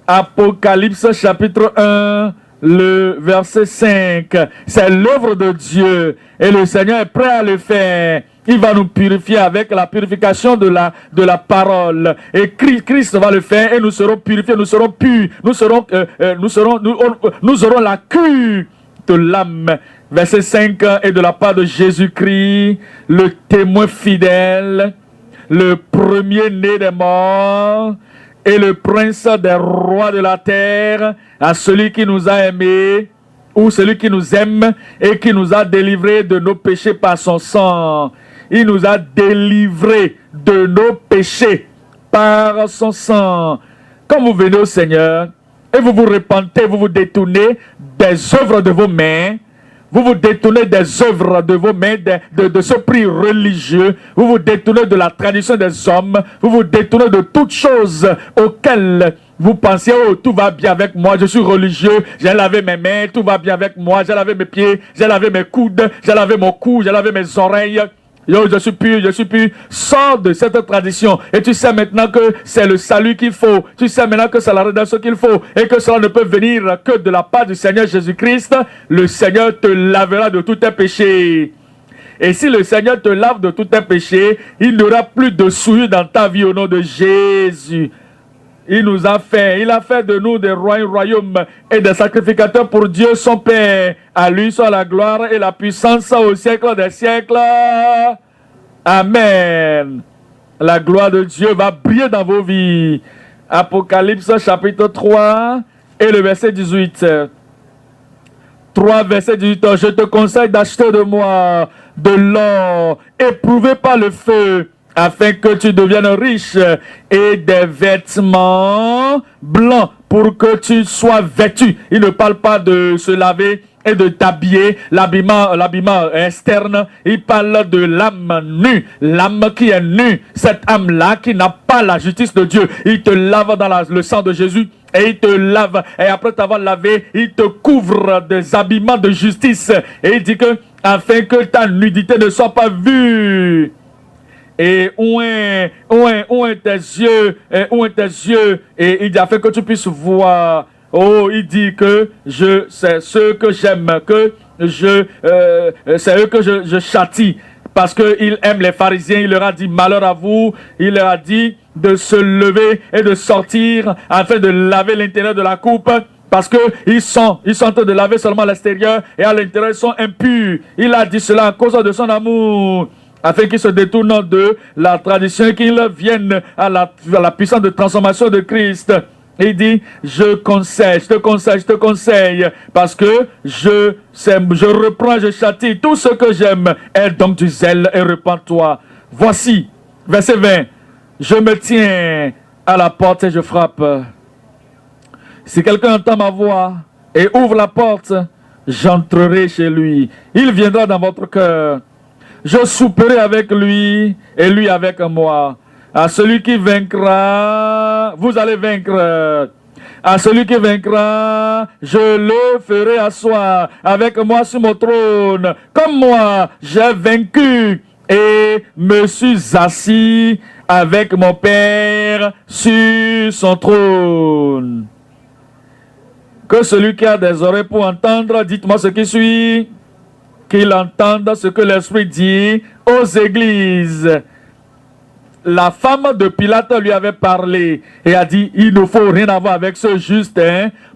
[SPEAKER 1] Apocalypse chapitre 1, le verset 5. C'est l'œuvre de Dieu et le Seigneur est prêt à le faire. Il va nous purifier avec la purification de la parole. Et Christ va le faire et nous serons purifiés, nous serons purs, nous aurons la cure de l'âme. Verset 5 est de la part de Jésus-Christ, le témoin fidèle, le premier-né des morts et le prince des rois de la terre, à celui qui nous a aimés, ou celui qui nous aime et qui nous a délivrés de nos péchés par son sang. Il nous a délivrés de nos péchés par son sang. Quand vous venez au Seigneur et vous vous repentez, vous vous détournez des œuvres de vos mains, vous vous détournez des œuvres de vos mains, de ce prix religieux, vous vous détournez de la tradition des hommes, vous vous détournez de toutes choses auxquelles vous pensez, oh, tout va bien avec moi, je suis religieux, j'ai lavé mes mains, tout va bien avec moi, j'ai lavé mes pieds, j'ai lavé mes coudes, j'ai lavé mon cou, j'ai lavé mes oreilles. Yo, je suis pur. Sors de cette tradition. Et tu sais maintenant que c'est le salut qu'il faut. Tu sais maintenant que c'est la rédemption qu'il faut. Et que cela ne peut venir que de la part du Seigneur Jésus-Christ. Le Seigneur te lavera de tous tes péchés. Et si le Seigneur te lave de tous tes péchés, il n'y aura plus de souillure dans ta vie au nom de Jésus. Il a fait de nous des royaumes et des sacrificateurs pour Dieu son Père. À lui soit la gloire et la puissance au siècle des siècles. Amen. La gloire de Dieu va briller dans vos vies. Apocalypse chapitre 3 et le verset 18. 3 verset 18. Je te conseille d'acheter de moi de l'or éprouvé par le feu, afin que tu deviennes riche, et des vêtements blancs pour que tu sois vêtu. Il ne parle pas de se laver et de t'habiller, l'habillement externe. Il parle de l'âme nue, l'âme qui est nue, cette âme-là qui n'a pas la justice de Dieu. Il te lave dans le sang de Jésus. Et il te lave, et après t'avoir lavé, il te couvre des habillements de justice. Et il dit que, afin que ta nudité ne soit pas vue. Et où est tes yeux, et il dit afin que tu puisses voir. Oh, il dit que c'est ceux que j'aime, c'est eux que je châtie, parce qu'il aime les pharisiens. Il leur a dit malheur à vous, il leur a dit de se lever et de sortir afin de laver l'intérieur de la coupe, parce que ils sont en train de laver seulement l'extérieur et à l'intérieur ils sont impurs. Il a dit cela à cause de son amour, afin qu'ils se détournent de la tradition et qu'ils viennent à la puissance de transformation de Christ. Il dit, je te conseille, parce que je reprends, je châtie tout ce que j'aime. Aie donc du zèle et repens-toi. Voici, verset 20, je me tiens à la porte et je frappe. Si quelqu'un entend ma voix et ouvre la porte, j'entrerai chez lui. Il viendra dans votre cœur. Je souperai avec lui et lui avec moi. À celui qui vaincra, vous allez vaincre. À celui qui vaincra, je le ferai asseoir avec moi sur mon trône. Comme moi, j'ai vaincu et me suis assis avec mon Père sur son trône. Que celui qui a des oreilles pour entendre, dites-moi ce qui suit, qu'il entende ce que l'Esprit dit aux églises. La femme de Pilate lui avait parlé et a dit, il ne faut rien avoir avec ce juste,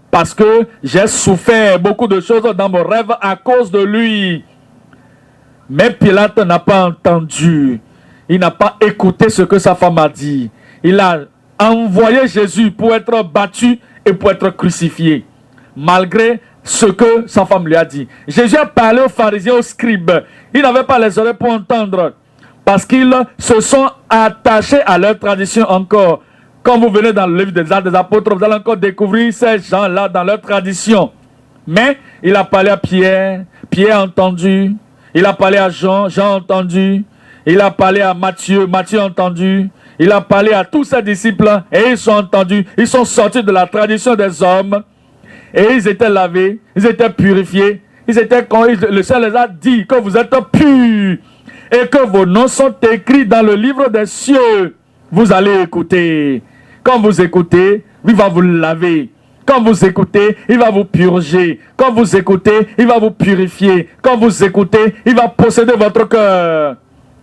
[SPEAKER 1] parce que j'ai souffert beaucoup de choses dans mon rêve à cause de lui. Mais Pilate n'a pas entendu. Il n'a pas écouté ce que sa femme a dit. Il a envoyé Jésus pour être battu et pour être crucifié, malgré ce que sa femme lui a dit. Jésus a parlé aux pharisiens, aux scribes. Ils n'avaient pas les oreilles pour entendre, parce qu'ils se sont attachés à leur tradition encore. Quand vous venez dans le livre des Actes des Apôtres, vous allez encore découvrir ces gens-là dans leur tradition. Mais il a parlé à Pierre, Pierre a entendu. Il a parlé à Jean, Jean a entendu. Il a parlé à Matthieu, Matthieu a entendu. Il a parlé à tous ses disciples et ils sont entendus. Ils sont sortis de la tradition des hommes et ils étaient lavés, ils étaient purifiés. Le Seigneur les a dit que vous êtes purs et que vos noms sont écrits dans le livre des cieux. Vous allez écouter. Quand vous écoutez, il va vous laver. Quand vous écoutez, il va vous purger. Quand vous écoutez, il va vous purifier. Quand vous écoutez, il va posséder votre cœur.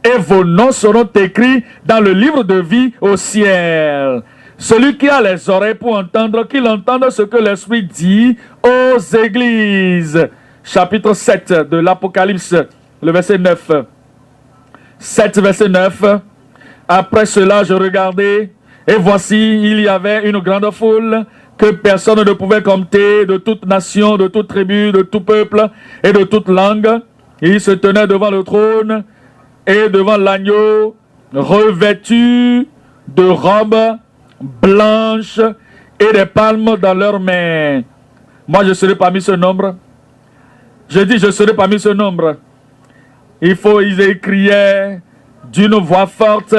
[SPEAKER 1] Et vos noms seront écrits dans le livre de vie au ciel. Celui qui a les oreilles pour entendre, qu'il entende ce que l'Esprit dit aux églises. chapitre 7 de l'Apocalypse, le verset 9. 7, verset 9. Après cela, je regardais, et voici, il y avait une grande foule que personne ne pouvait compter, de toute nation, de toute tribu, de tout peuple et de toute langue. Ils se tenaient devant le trône et devant l'agneau, revêtus de robes blanches et des palmes dans leurs mains. Moi, je serai parmi ce nombre. Je dis, je serai parmi ce nombre. Ils criaient d'une voix forte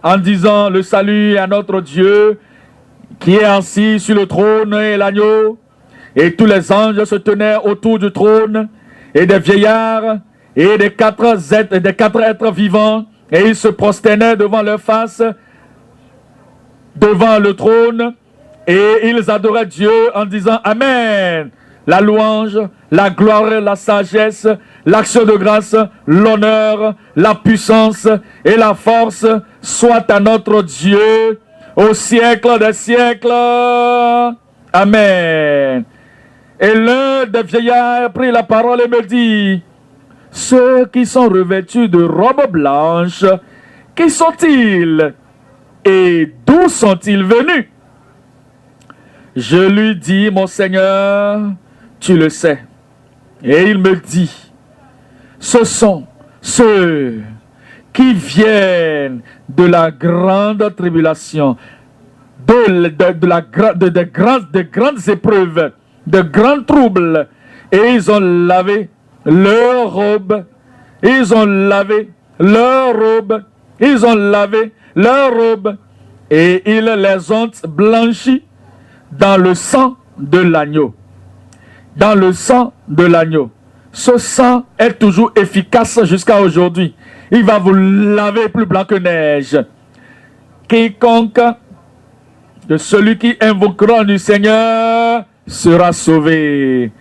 [SPEAKER 1] en disant, le salut à notre Dieu qui est assis sur le trône et l'agneau. Et tous les anges se tenaient autour du trône et des vieillards et des quatre êtres vivants. Et ils se prosternaient devant leur face, devant le trône, et ils adoraient Dieu en disant Amen. La louange, la gloire, la sagesse, l'action de grâce, l'honneur, la puissance et la force soient à notre Dieu au siècle des siècles. Amen. Et l'un des vieillards prit la parole et me dit, ceux qui sont revêtus de robes blanches, qui sont-ils et d'où sont-ils venus? Je lui dis, mon Seigneur, tu le sais. Et il me dit, ce sont ceux qui viennent de la grande tribulation, de grandes épreuves, de grands troubles. Et ils ont lavé leurs robes, ils ont lavé leurs robes, ils ont lavé leurs robes, et ils les ont blanchis dans le sang de l'agneau. Dans le sang de l'agneau. Ce sang est toujours efficace jusqu'à aujourd'hui. Il va vous laver plus blanc que neige. Quiconque de celui qui invoquera du Seigneur sera sauvé.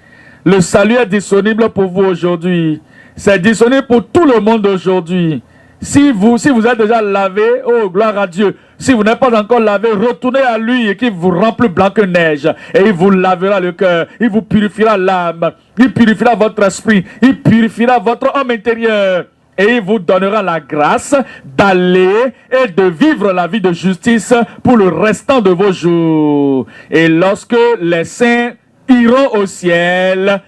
[SPEAKER 1] Le salut est disponible pour vous aujourd'hui. C'est disponible pour tout le monde aujourd'hui. Si vous êtes déjà lavé, oh gloire à Dieu. Si vous n'êtes pas encore lavé, retournez à lui et qu'il vous rend plus blanc que neige. Et il vous lavera le cœur, il vous purifiera l'âme, il purifiera votre esprit, il purifiera votre homme intérieur. Et il vous donnera la grâce d'aller et de vivre la vie de justice pour le restant de vos jours. Et lorsque les saints iront au ciel,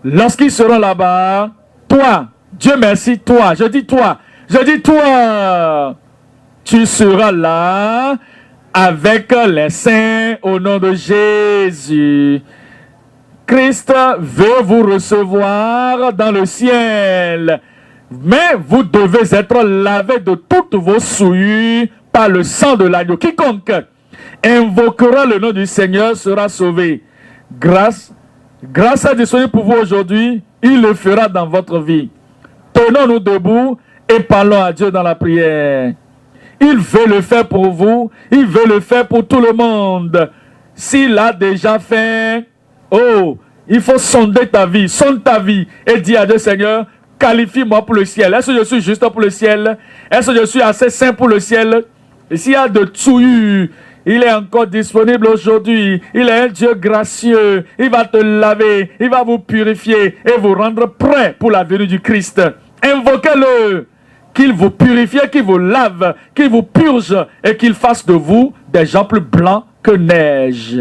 [SPEAKER 1] lorsqu'ils seront là-bas, toi, Dieu merci, toi, je dis toi, tu seras là avec les saints au nom de Jésus. Christ veut vous recevoir dans le ciel. Mais vous devez être lavé de toutes vos souillures par le sang de l'agneau. Quiconque invoquera le nom du Seigneur sera sauvé. Grâce est disponible pour vous aujourd'hui. Il le fera dans votre vie. Tenons-nous debout et parlons à Dieu dans la prière. Il veut le faire pour vous. Il veut le faire pour tout le monde. S'il l'a déjà fait, oh, il faut sonder ta vie. Sonde ta vie et dis à Dieu, Seigneur, qualifie-moi pour le ciel. Est-ce que je suis juste pour le ciel? Est-ce que je suis assez saint pour le ciel? Et s'il y a de souillures, il est encore disponible aujourd'hui. Il est un Dieu gracieux. Il va te laver. Il va vous purifier et vous rendre prêt pour la venue du Christ. Invoquez-le. Qu'il vous purifie, qu'il vous lave, qu'il vous purge et qu'il fasse de vous des gens plus blancs que neige.